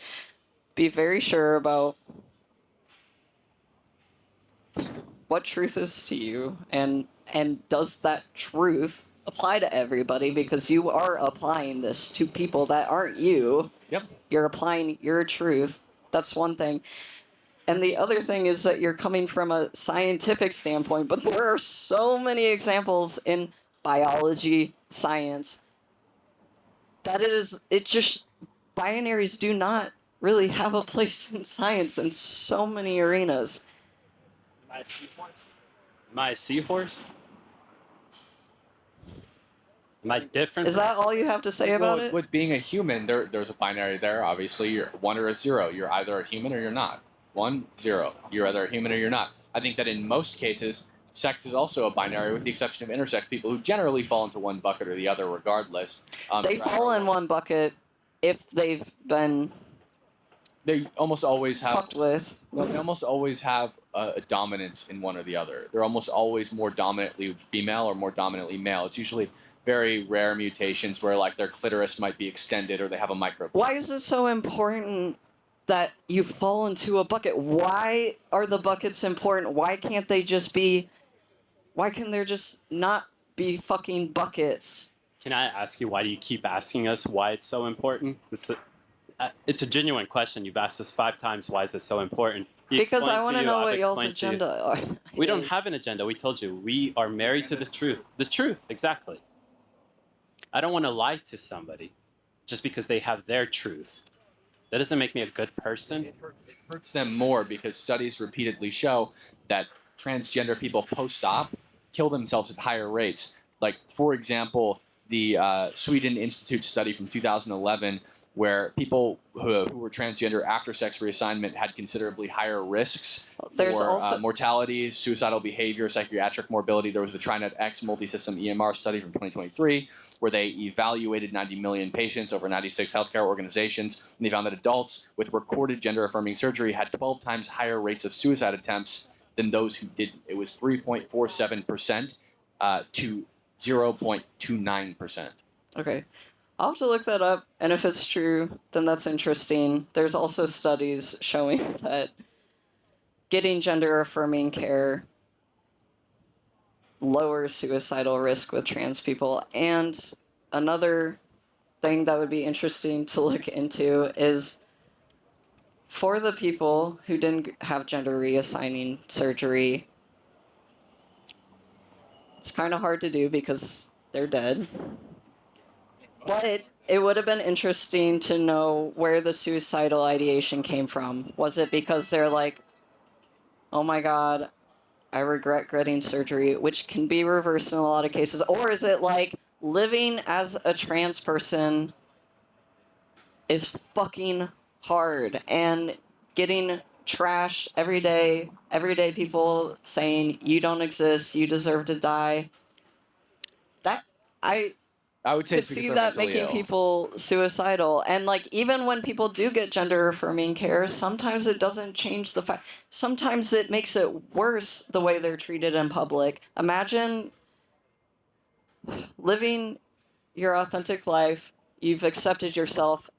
be very sure about what truth is to you, and does that truth apply to everybody, because you are applying this to people that aren't you. Yep. You're applying your truth. That's one thing. And the other thing is that you're coming from a scientific standpoint, but there are so many examples in biology, science, that binaries do not really have a place in science in so many arenas. Am I a seahorse? Am I a seahorse? Am I different? Is that all you have to say about it? With being a human, there's a binary there. Obviously, you're 1 or a 0. You're either a human or you're not. 1, 0. You're either a human or you're not. I think that in most cases, sex is also a binary, with the exception of intersex people who generally fall into one bucket or the other, regardless. They fall in one bucket if they've been They almost always have. fucked with. No, they almost always have a dominance in one or the other. They're almost always more dominantly female or more dominantly male. It's usually very rare mutations where like their clitoris might be extended or they have a micro. Why is it so important that you fall into a bucket? Why are the buckets important? Why can't they just be... Why can there just not be fucking buckets? Can I ask you, why do you keep asking us why it's so important? It's a genuine question. You've asked us 5 times, why is this so important? He Because I explained want to you, know I've what y'all's explained to you. agenda are. We don't is. have an agenda. We told you we are married to the truth. The truth, exactly. I don't want to lie to somebody just because they have their truth. That doesn't make me a good person. It hurts them more because studies repeatedly show that transgender people post-op kill themselves at higher rates. Like, for example, the Sweden Institute study from 2011, where people who were transgender after sex reassignment had considerably higher risks There's for also mortality, suicidal behavior, psychiatric morbidity. There was the TriNet X multi-system EMR study from 2023, where they evaluated 90 million patients over 96 healthcare organizations, and they found that adults with recorded gender-affirming surgery had 12 times higher rates of suicide attempts than those who didn't. It was 3.47% to 0.29%. okay. I'll have to look that up, and if it's true, then that's interesting. There's also studies showing that getting gender-affirming care lowers suicidal risk with trans people. And another thing that would be interesting to look into is for the people who didn't have gender reassigning surgery, it's kind of hard to do because they're dead. But it would have been interesting to know where the suicidal ideation came from. Was it because they're like, oh my god, I regret getting surgery, which can be reversed in a lot of cases? Or is it like living as a trans person is fucking hard and getting trash everyday people saying you don't exist, you deserve to die? That I would say could it's because see they're that mentally making ill. people suicidal. And like even when people do get gender affirming care, sometimes it doesn't change the fact. Sometimes it makes it worse the way they're treated in public. Imagine living your authentic life, you've accepted yourself,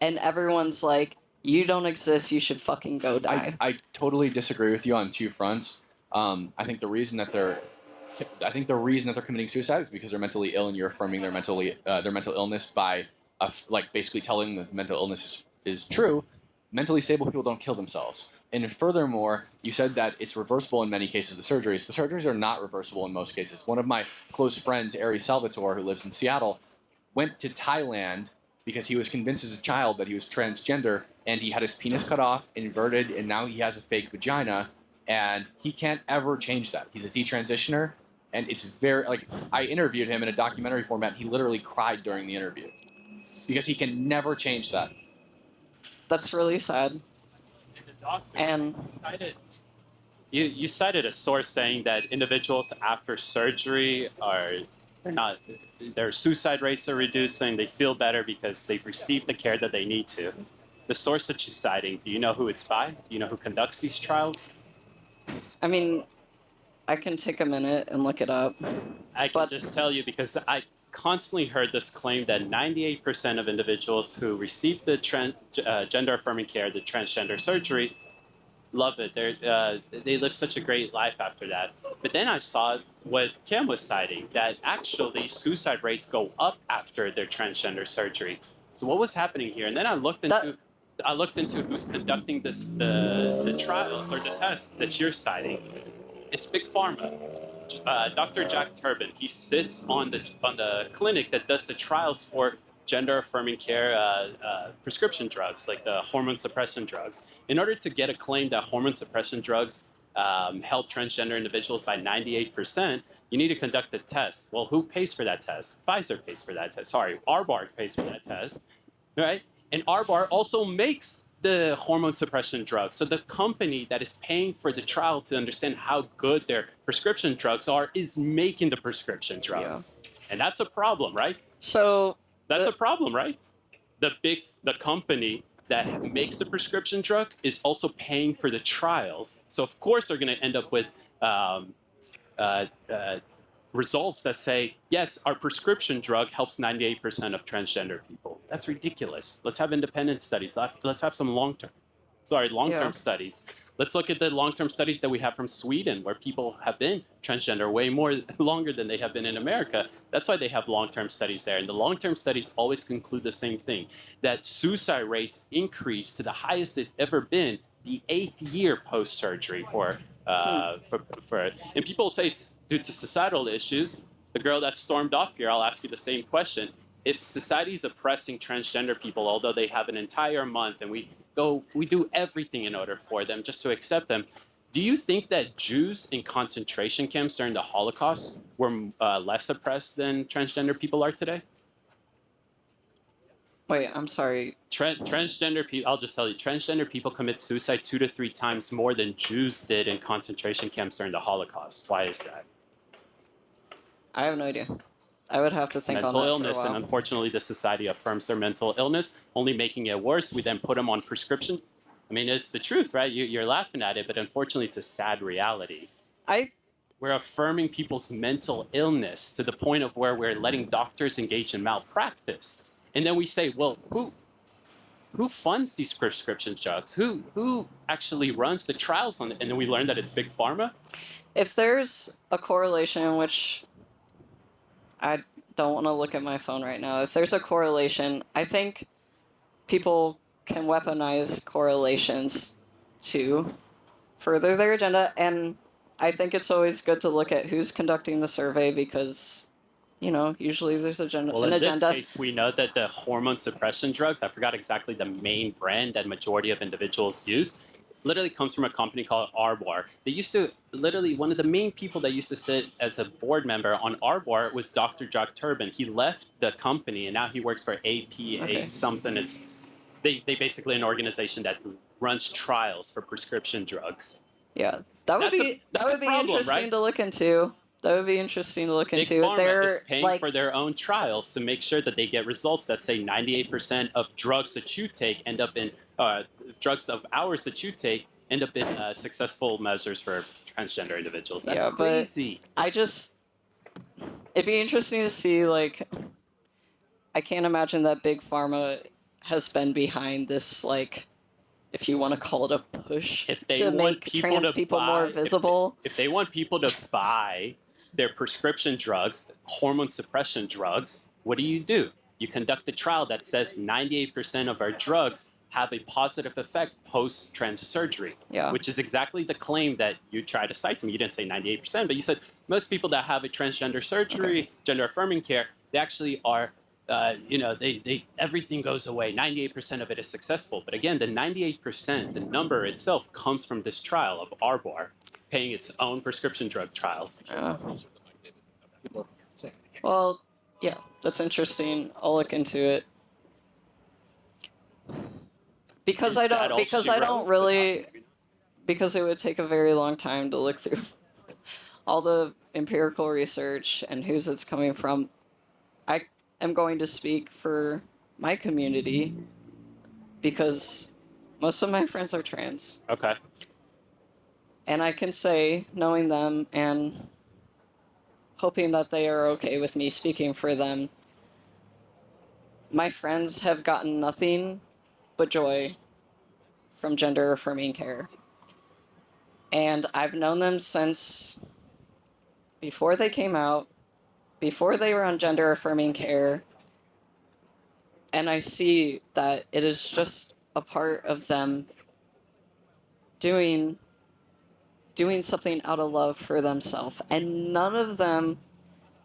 and everyone's like, you don't exist, you should fucking go die. I totally disagree with you on two fronts. I think the reason that they're committing suicide is because they're mentally ill, and you're affirming their mental illness by like basically telling them that mental illness is true. Mentally stable people don't kill themselves. And furthermore, you said that it's reversible in many cases, the surgeries. The surgeries are not reversible in most cases. One of my close friends, Ari Salvatore, who lives in Seattle, went to Thailand because he was convinced as a child that he was transgender, and he had his penis cut off, inverted, and now he has a fake vagina, and he can't ever change that. He's a detransitioner, and it's very, like, I interviewed him in a documentary format, and he literally cried during the interview because he can never change that. That's really sad. In the doctor, And you cited a source saying that individuals after surgery their suicide rates are reducing. They feel better because they've received the care that they need to. The source that you're citing, do you know who it's by? Do you know who conducts these trials? I mean, I can take a minute and look it up. I can just tell you because I constantly heard this claim that 98% of individuals who receive the gender-affirming care, the transgender surgery, love it. They live such a great life after that. But then I saw what Kim was citing, that actually suicide rates go up after their transgender surgery. So what was happening here? And then I looked into who's conducting the trials or the tests that you're citing. It's Big Pharma. Dr. Jack Turbin, he sits on the clinic that does the trials for gender-affirming care prescription drugs, like the hormone suppression drugs. In order to get a claim that hormone suppression drugs help transgender individuals by 98%, you need to conduct a test. Well, who pays for that test? Pfizer pays for that test. Sorry, Arbar pays for that test, right? And Arbar also makes the hormone suppression drugs. So the company that is paying for the trial to understand how good their prescription drugs are is making the prescription drugs. Yeah. And that's a problem, right? So that's a problem, right? The company that makes the prescription drug is also paying for the trials. So of course they're going to end up with results that say, yes, our prescription drug helps 98% of transgender people. That's ridiculous. Let's have independent studies. Let's have some long-term studies. Let's look at the long-term studies that we have from Sweden, where people have been transgender way more longer than they have been in America. That's why they have long-term studies there. And the long-term studies always conclude the same thing, that suicide rates increase to the highest they've ever been the 8th year post surgery for it. And people say it's due to societal issues. The girl that stormed off here, I'll ask you the same question. If society's oppressing transgender people, although they have an entire month and we do everything in order for them just to accept them, do you think that Jews in concentration camps during the Holocaust were less oppressed than transgender people are today? Wait, I'm sorry. Transgender people, I'll just tell you, transgender people commit suicide 2 to 3 times more than Jews did in concentration camps during the Holocaust. Why is that? I have no idea. I would have to think on that Mental for a illness, while. and unfortunately, the society affirms their mental illness, only making it worse. We then put them on prescription. I mean, it's the truth, right? You're laughing at it, but unfortunately, it's a sad reality. We're affirming people's mental illness to the point of where we're letting doctors engage in malpractice. And then we say, well, who funds these prescription drugs? Who actually runs the trials on it? And then we learn that it's Big Pharma. If there's a correlation, which I don't want to look at my phone right now. If there's a correlation, I think people can weaponize correlations to further their agenda. And I think it's always good to look at who's conducting the survey because, you know, usually there's an agenda. Well, in this case, we know that the hormone suppression drugs, I forgot exactly the main brand that majority of individuals use, literally comes from a company called Arbor. They used to, literally, one of the main people that used to sit as a board member on Arbor was Dr. Jock Turbin. He left the company, and now he works for APA something. It's they basically an organization that runs trials for prescription drugs. Yeah, that would be interesting right? to look into. That would be interesting to look Big into. Pharma is paying for their own trials to make sure that they get results that say 98% of drugs that you take end up in drugs of ours that you take end up in successful measures for transgender individuals. That's crazy. It'd be interesting to see. Like, I can't imagine that Big Pharma has been behind this, like, if you want to call it a push to make trans people more visible. If they want people to buy their prescription drugs, hormone suppression drugs, what do? You conduct a trial that says 98% of our drugs have a positive effect post-trans surgery, which is exactly the claim that you try to cite to me. You didn't say 98%, but you said most people that have a transgender surgery, gender-affirming care, they actually are, they everything goes away. 98% of it is successful. But again, the 98%, the number itself comes from this trial of Arbor paying its own prescription drug trials. Well, yeah, that's interesting. I'll look into it. Because I don't really, because it would take a very long time to look through all the empirical research and whose it's coming from. I am going to speak for my community because most of my friends are trans. Okay. And I can say, knowing them and hoping that they are okay with me speaking for them, my friends have gotten nothing but joy from gender affirming care. And I've known them since before they came out, before they were on gender affirming care. And I see that it is just a part of them doing something out of love for themselves. And none of them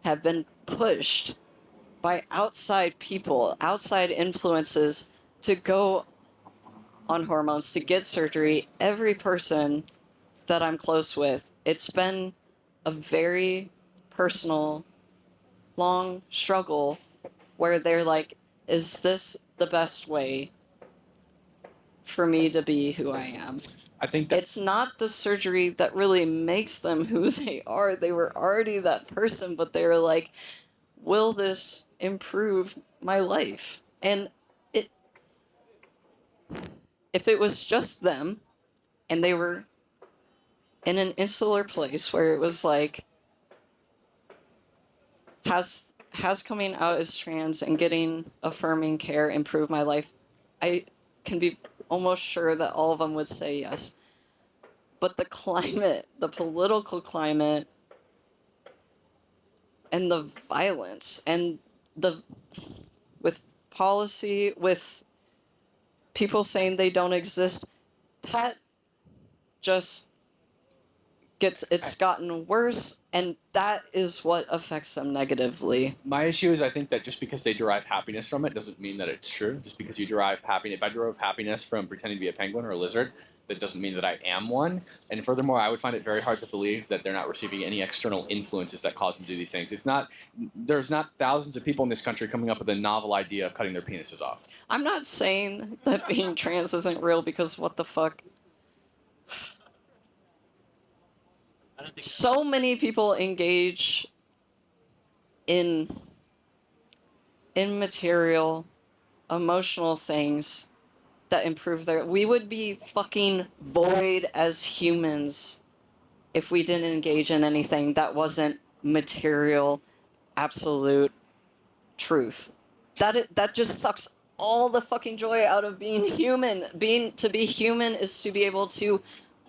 have been pushed by outside people, outside influences to go on hormones, to get surgery. Every person that I'm close with, it's been a very personal, long struggle where they're like, is this the best way for me to be who I am? I think it's not the surgery that really makes them who they are. They were already that person, but they're like, will this improve my life? And if it was just them and they were in an insular place where it was like, has coming out as trans and getting affirming care improve my life? I can be almost sure that all of them would say yes. But the climate, the political climate, and the violence, and with policy, with people saying they don't exist, that just it's gotten worse, and that is what affects them negatively. My issue is I think that just because they derive happiness from it doesn't mean that it's true. Just because you derive happiness, if I derive happiness from pretending to be a penguin or a lizard, that doesn't mean that I am one. And furthermore, I would find it very hard to believe that they're not receiving any external influences that cause them to do these things. There's not thousands of people in this country coming up with a novel idea of cutting their penises off. I'm not saying that being trans isn't real, because what the fuck? I don't think So many people engage in immaterial, emotional things that improve their. We would be fucking void as humans if we didn't engage in anything that wasn't material, absolute truth. That just sucks all the fucking joy out of being human. To be human is to be able to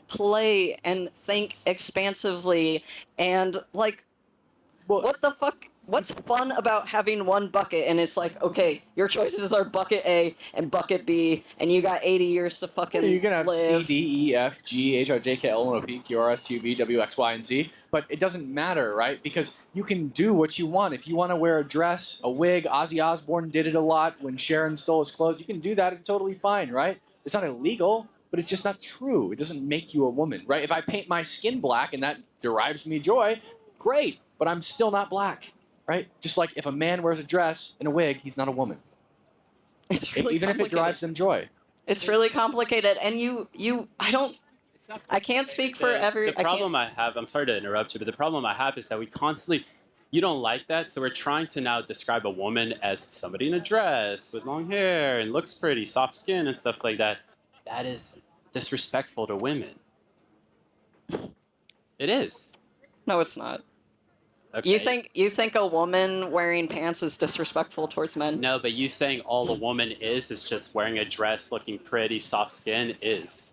play and think expansively, and like, what the fuck? What's fun about having one bucket and it's like, okay, your choices are bucket A and bucket B, and you got 80 years to fucking You can have live. C, D, E, F, G, H, I, J, K, L, M, N, O, P, Q, R, S, T, U, V, W, X, Y, and Z. But it doesn't matter, right? Because you can do what you want. If you want to wear a dress, a wig, Ozzy Osbourne did it a lot when Sharon stole his clothes. You can do that. It's totally fine, right? It's not illegal, but it's just not true. It doesn't make you a woman, right? If I paint my skin black and that derives me joy, great. But I'm still not black, right? Just like if a man wears a dress and a wig, he's not a woman. It's really Even if it derives them joy. It's really complicated, and It's not I can't speak for every. The problem I have, I'm sorry to interrupt you, but the problem I have is that we constantly, you don't like that, so we're trying to now describe a woman as somebody in a dress with long hair and looks pretty, soft skin and stuff like that. That is disrespectful to women. It is. No, it's not. Okay. You think a woman wearing pants is disrespectful towards men? No, but you saying all a woman is just wearing a dress, looking pretty, soft skin is.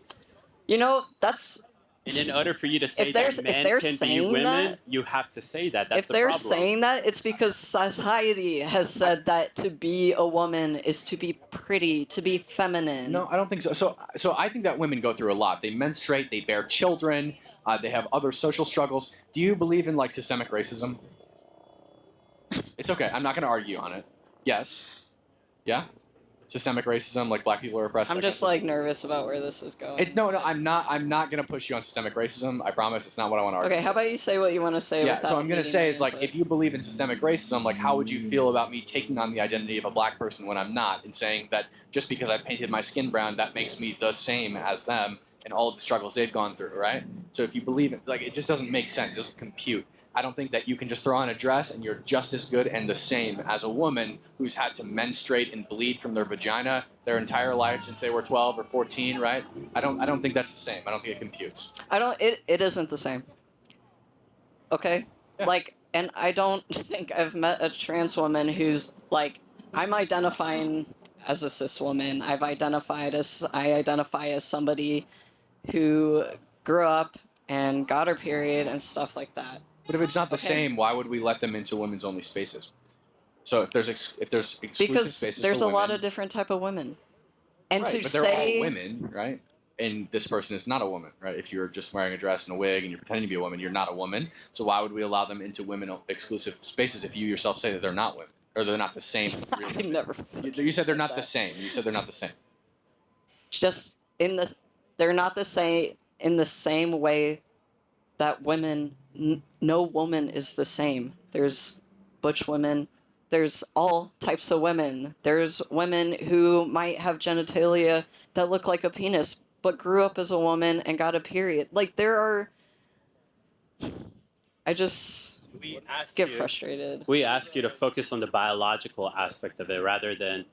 You know, that's. And in order for you to say If there's- that if men they're can be saying women, that- you have to say that. That's If the they're problem. saying that, it's because society has said that to be a woman is to be pretty, to be feminine. No, I don't think so. So I think that women go through a lot. They menstruate, they bear children, they have other social struggles. Do you believe in like systemic racism? It's okay. I'm not going to argue on it. Yes. Yeah. Systemic racism, like black people are oppressed. I'm just like nervous about where this is going. No, I'm not. I'm not going to push you on systemic racism. I promise. It's not what I want to argue. Okay, how about you say what you want to say? Yeah, without so I'm going to needing say my is like, input? if you believe in systemic racism, like how would you feel about me taking on the identity of a black person when I'm not, and saying that just because I painted my skin brown, that makes me the same as them and all of the struggles they've gone through, right? So if you believe it, like it just doesn't make sense. It doesn't compute. I don't think that you can just throw on a dress and you're just as good and the same as a woman who's had to menstruate and bleed from their vagina their entire life since they were 12 or 14, right? I don't think that's the same. I don't think it computes. It isn't the same. Okay? Yeah. Like, and I don't think I've met a trans woman who's like, I'm identifying as a cis woman. I identify as somebody who grew up and got her period and stuff like that. But if it's not the Okay. same, why would we let them into women's only spaces? So if there's exclusive Because spaces there's for a women, lot of different type of women. And right, to but they're say all women, right? And this person is not a woman, right? If you're just wearing a dress and a wig and you're pretending to be a woman, you're not a woman. So why would we allow them into women exclusive spaces if you yourself say that they're not women or they're not the same? I never You said they're not the that. same. You said they're not the same. Just in this, they're not the same in the same way that women. No woman is the same. There's butch women. There's all types of women. There's women who might have genitalia that look like a penis, but grew up as a woman and got a period. Like there are. I just We ask get you, frustrated. We ask you to focus on the biological aspect of it rather than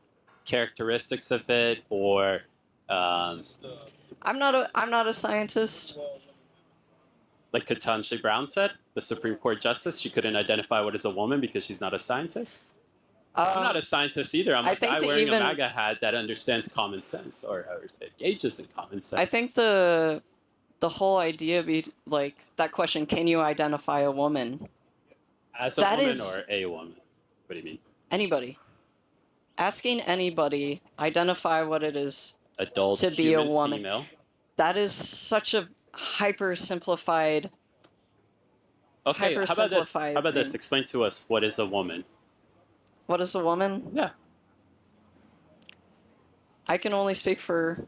characteristics of it or. I'm not a scientist. Like Ketanji Brown said, the Supreme Court justice, she couldn't identify what is a woman because she's not a scientist. I'm not a scientist either. I'm I a think guy to wearing even- a MAGA hat that understands common sense or engages in common sense. I think the whole idea be like that question: can you identify a woman? As a that woman is- or a woman? What do you mean? Anybody. Asking anybody identify what it is Adult, To be a human, woman. female? that is such a hyper simplified. Okay, how about this? Hypersimplified How about this? thing. Explain to us what is a woman. What is a woman? Yeah. I can only speak for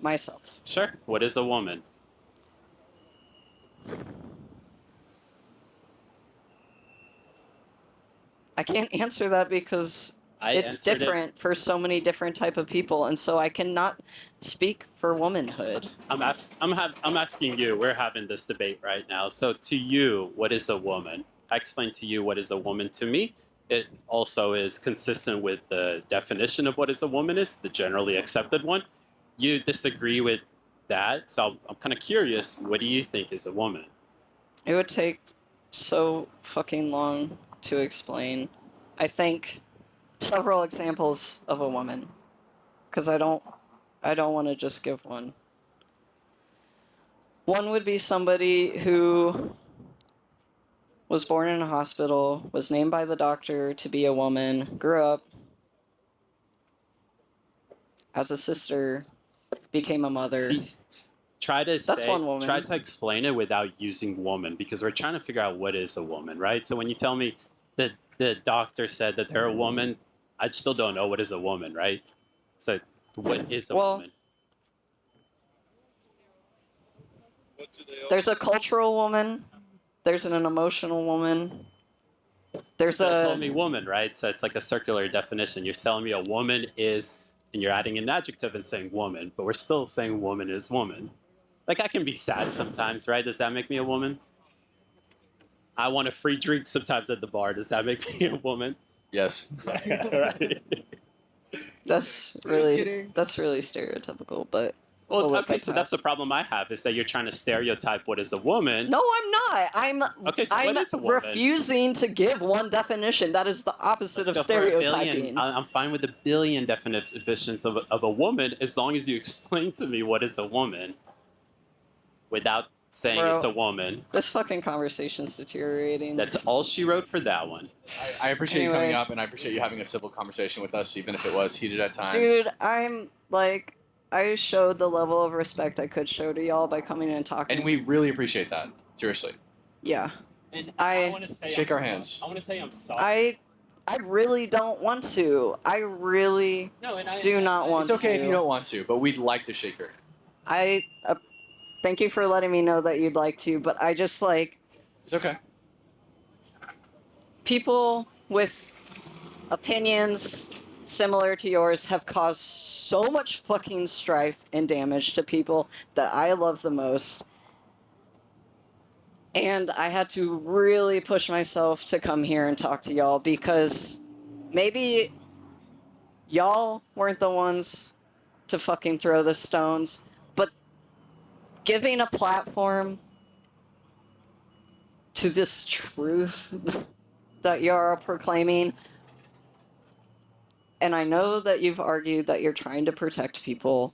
myself. Sure. What is a woman? I can't answer that because I it's answered it. different for so many different type of people, and so I cannot speak for womanhood. I'm asking you. We're having this debate right now. So to you, what is a woman? I explained to you what is a woman. To me, it also is consistent with the definition of what is a woman is, the generally accepted one. You disagree with that, so I'm kind of curious. What do you think is a woman? It would take so fucking long to explain. I think several examples of a woman, because I don't want to just give one. One would be somebody who was born in a hospital, was named by the doctor to be a woman, grew up as a sister, became a mother. Try to That's one woman. Try to explain it without using woman, because we're trying to figure out what is a woman, right? So when you tell me that the doctor said that they're a woman, I still don't know what is a woman, right? So what is a woman? There's a cultural woman. There's an emotional woman. There's So a... tell me woman, right? So it's like a circular definition. You're telling me a woman is, and you're adding an adjective and saying woman, but we're still saying woman is woman. Like, I can be sad sometimes, right? Does that make me a woman? I want a free drink sometimes at the bar. Does that make me a woman? Yes. Right. That's really stereotypical, but... Well, we'll let okay, that so that's pass. the problem I have, is that you're trying to stereotype what is a woman. No, I'm not. I'm Okay, so what is a woman? refusing to give one definition. That is the opposite Let's of go for a billion. stereotyping. I'm fine with a billion definitions of a woman, as long as you explain to me what is a woman without saying Bro. it's a woman. This fucking conversation's deteriorating. That's all she wrote for that one. I appreciate you Anyway. coming up, and I appreciate you having a civil conversation with us, even if it was heated at times. Dude, I'm like, I showed the level of respect I could show to y'all by coming in and talking. And we really appreciate that. Seriously. Yeah. And I- want to say Shake I'm our hands. I want to say I'm sorry. I really don't want to. I really No, and I do not want It's okay to. if you don't want to, but we'd like to shake her. I thank you for letting me know that you'd like to, but I just like It's okay. people with opinions similar to yours have caused so much fucking strife and damage to people that I love the most. And I had to really push myself to come here and talk to y'all because maybe y'all weren't the ones to fucking throw the stones, but giving a platform to this truth that you're proclaiming. And I know that you've argued that you're trying to protect people,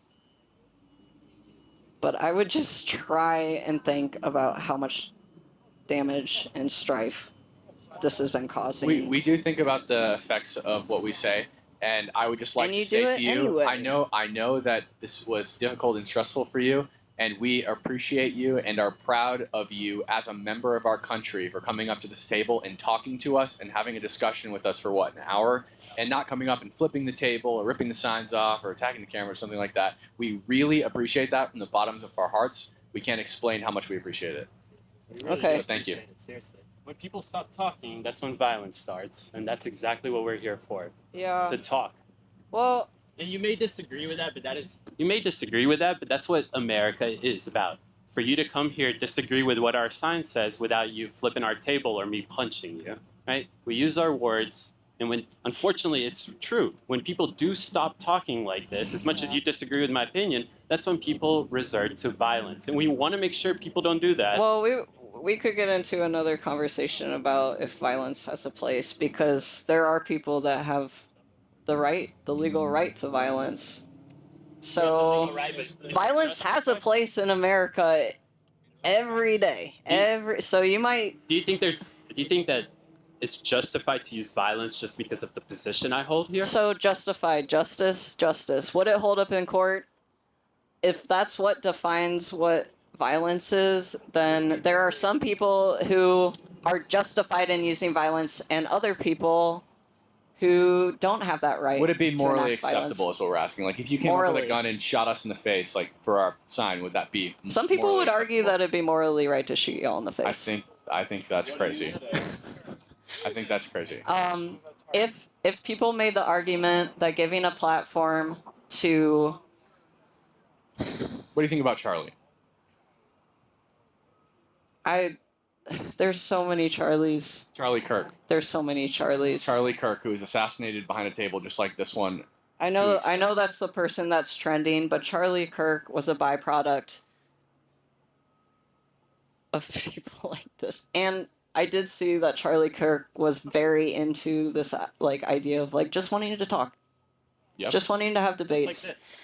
but I would just try and think about how much damage and strife this has been causing. We do think about the effects of what we say, and I would just like And to you say do to it you, anyway. I know that this was difficult and stressful for you, and we appreciate you and are proud of you as a member of our country for coming up to this table and talking to us and having a discussion with us for what, an hour, and not coming up and flipping the table or ripping the signs off or attacking the camera or something like that. We really appreciate that from the bottom of our hearts. We can't explain how much we appreciate it. We really Okay. do Thank you. appreciate it, seriously. When people stop talking, that's when violence starts, and that's exactly what we're here for, Yeah. to talk. Well, And you may disagree with that, but that is You may disagree with that, but that's what America is about. For you to come here, disagree with what our sign says without you flipping our table or me punching you, right? We use our words, and when, unfortunately, it's true. When people do stop talking like this, as much as you disagree with my opinion, that's when people resort to violence. And we want to make sure people don't do that. well, we could get into another conversation about if violence has a place, because there are people that have the legal right to violence. So violence has a place in America every day. So you might Do you think that it's justified to use violence just because of the position I hold here? so justify justice. Would it hold up in court? If that's what defines what violence is, then there are some people who are justified in using violence and other people who don't have that right. Would it be to morally enact violence. acceptable is what we're asking. Like, if you came up with Morally. a gun and shot us in the face, like, for our sign, would that be Some people morally would argue acceptable? that it'd be morally right to shoot y'all in the face. I think that's crazy. I think that's crazy. If people made the argument that giving a platform to What do you think about Charlie? there's so many Charlies. Charlie Kirk. There's so many Charlies. Charlie Kirk, who was assassinated behind a table just like this one. I 2 know weeks ago. that's the person that's trending, but Charlie Kirk was a byproduct of people like this. And I did see that Charlie Kirk was very into this like idea of like just wanting to talk. Yep. Just wanting to have debates. Just like this.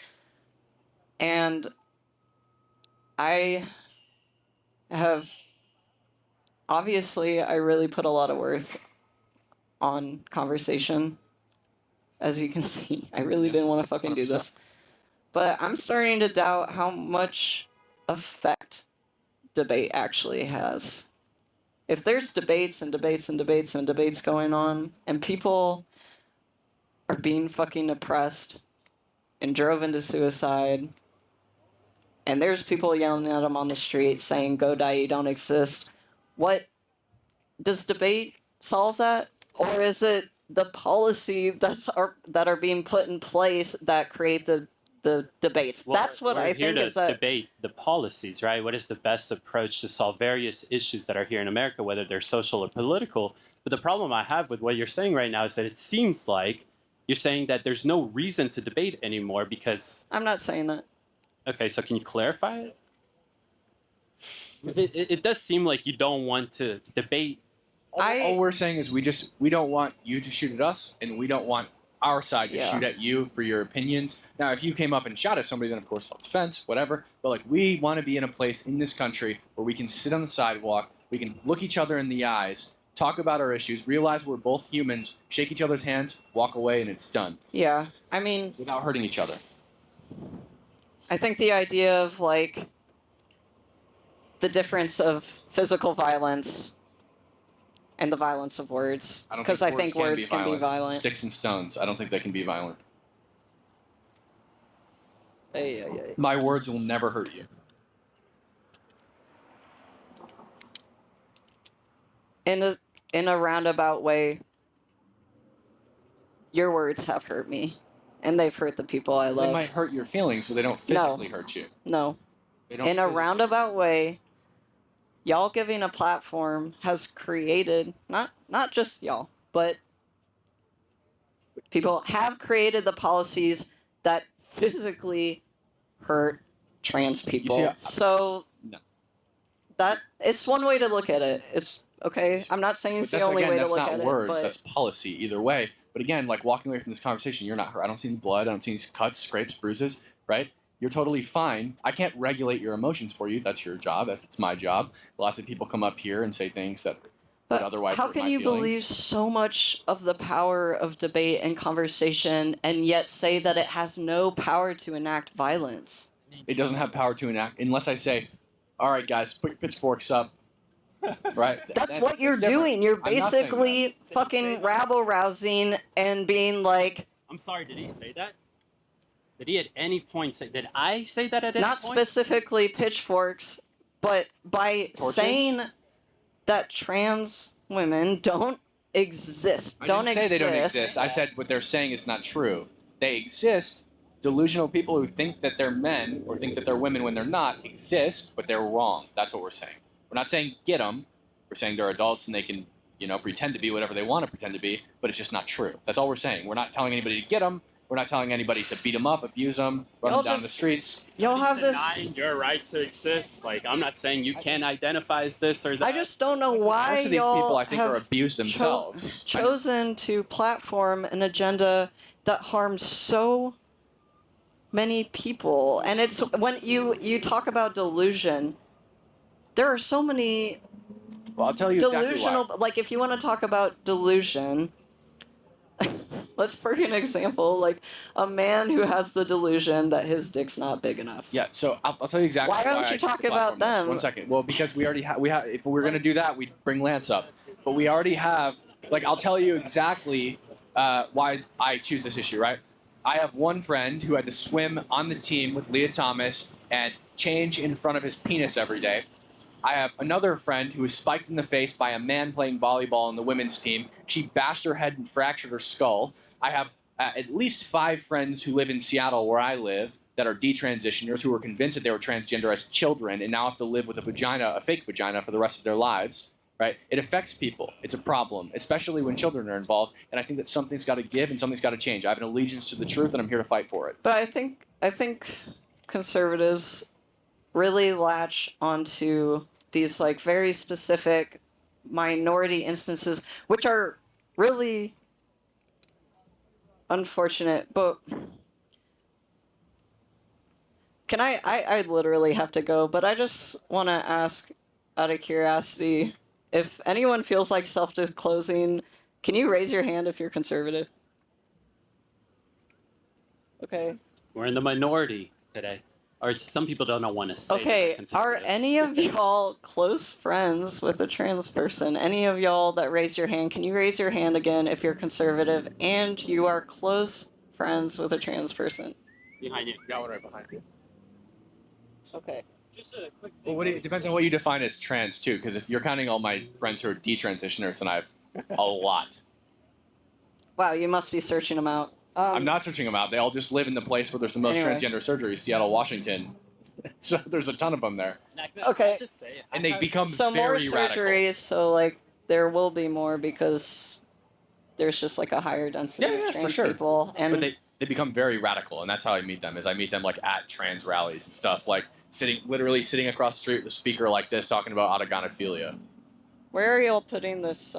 And I have obviously I really put a lot of worth on conversation. As you can see, I really didn't want to fucking do this. But I'm starting to doubt how much effect debate actually has. If there's debates and debates and debates and debates going on, and people are being fucking oppressed and drove into suicide, and there's people yelling at them on the street saying, "Go die, you don't exist," what does debate solve that? Or is it the policy that are being put in place that create the debates? Well, That's what we're I here think to is that. debate the policies, right? What is the best approach to solve various issues that are here in America, whether they're social or political? But the problem I have with what you're saying right now is that it seems like you're saying that there's no reason to debate anymore because... I'm not saying that. Okay, so can you clarify it? 'Cause it does seem like you don't want to debate. All we're saying is we don't want you to shoot at us, and we don't want our side to Yeah. shoot at you for your opinions. Now, if you came up and shot at somebody, then of course self-defense, whatever. But like, we want to be in a place in this country where we can sit on the sidewalk, we can look each other in the eyes, talk about our issues, realize we're both humans, shake each other's hands, walk away, and it's done Yeah, I mean, without hurting each other. I think the idea of like the difference of physical violence and the violence of words, because I think words can be violent. Sticks and stones. I don't think they can be violent. My words will never hurt you. In a roundabout way, your words have hurt me, and they've hurt the people I They love. might hurt your feelings, but they don't physically hurt you. No, They don't in a physically- roundabout way, y'all giving a platform has created not just y'all, but people have created the policies that physically hurt trans people. see, So No. that it's one way to look at it. It's okay. I'm not saying it's But the only way to that's look not at words, it, but that's policy either way. But again, like walking away from this conversation, you're not hurt. I don't see any blood. I don't see any cuts, scrapes, bruises, right? You're totally fine. I can't regulate your emotions for you. That's your job. It's my job. Lots of people come up here and say things that would But otherwise how hurt can my you feelings. believe so much of the power of debate and conversation and yet say that it has no power to enact violence? It doesn't have power to enact unless I say, all right, guys, put your pitchforks up. Right? That's That- what you're it's different. doing. You're I'm not saying basically fucking rabble-rousing and being like, I'm sorry, did he say that? Did he at any point say... Did I say that at any not point? specifically pitchforks, but by Torches? saying that trans women don't exist. I don't didn't exist. say they don't exist. I said what they're saying is not true. They exist. Delusional people who think that they're men or think that they're women when they're not exist, but they're wrong. That's what we're saying. We're not saying get them. We're saying they're adults and they can, pretend to be whatever they want to pretend to be, but it's just not true. That's all we're saying. We're not telling anybody to get them. We're not telling anybody to beat them up, abuse them, run Y'all them down the just- streets. Y'all He's have this. denying your right to exist. Like, I'm not saying you can't identify as this or that. I just don't know why Most of these y'all people, I think, have are abused themselves. chosen to platform an agenda that harms so many people. And it's when you talk about delusion, there are so many Well, I'll tell you exactly delusional. why. Like if you want to talk about delusion, let's for an example, like a man who has the delusion that his dick's not big enough. Yeah, so I'll tell you exactly Why don't I you took the talk about platform next. them? 1 second. Well, because we already have. If we're gonna do that, we'd bring Lance up. But we already have. Like, I'll tell you exactly why I choose this issue. Right. I have one friend who had to swim on the team with Leah Thomas and change in front of his penis every day. I have another friend who was spiked in the face by a man playing volleyball on the women's team. She bashed her head and fractured her skull. I have at least 5 friends who live in Seattle, where I live, that are detransitioners who were convinced that they were transgender as children and now have to live with a fake vagina, for the rest of their lives. Right? It affects people. It's a problem, especially when children are involved. And I think that something's got to give and something's got to change. I have an allegiance to the truth, and I'm here to fight for it. But I think conservatives really latch onto these like very specific minority instances, which are really unfortunate. But can I literally have to go, but I just want to ask out of curiosity, if anyone feels like self-disclosing, can you raise your hand if you're conservative? Okay. We're in the minority today. Or some people don't want to say that they're Okay, are conservative. any of y'all close friends with a trans person? Any of y'all that raised your hand, can you raise your hand again if you're conservative and you are close friends with a trans person? Behind you. Got one right behind you. Okay. Just a quick Well, it depends on what you define as trans, too, because if you're counting all my friends who are detransitioners, then I have a lot. Wow, you must be searching them out. I'm not searching them out. They all just live in the place where there's the most Anyway. transgender surgery, Seattle, Washington. So there's a ton of them there. Okay. And they become So more very radical. surgeries, so like there will be more because there's just like a higher density Yeah, of for trans sure. people. And But they become very radical, and that's how I meet them. Is I meet them like at trans rallies and stuff, like literally sitting across the street with a speaker like this, talking about autogonophilia. where are y'all putting this?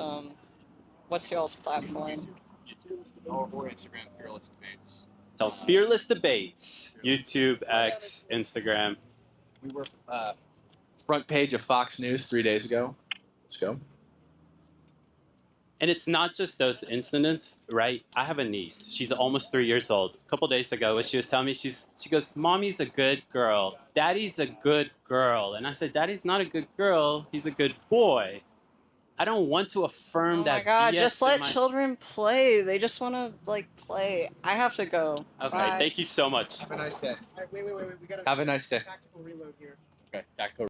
What's y'all's platform? Or Instagram, Fearless Debates. So Fearless Debates, YouTube, X, Instagram. We were front page of Fox News 3 days ago. Let's go. And it's not just those incidents, right? I have a niece. She's almost 3 years old. A couple days ago, she was telling me, she goes, "Mommy's a good girl. Daddy's a good girl." And I said, "Daddy's not a good girl. He's a good boy." I don't want to affirm that. Oh my god, BS just in let my- children play. They just want to like play. I have to go. Okay, Bye. thank you so much. Have a nice day. Wait, we gotta Have a nice day. tactical reload here. Okay, tactical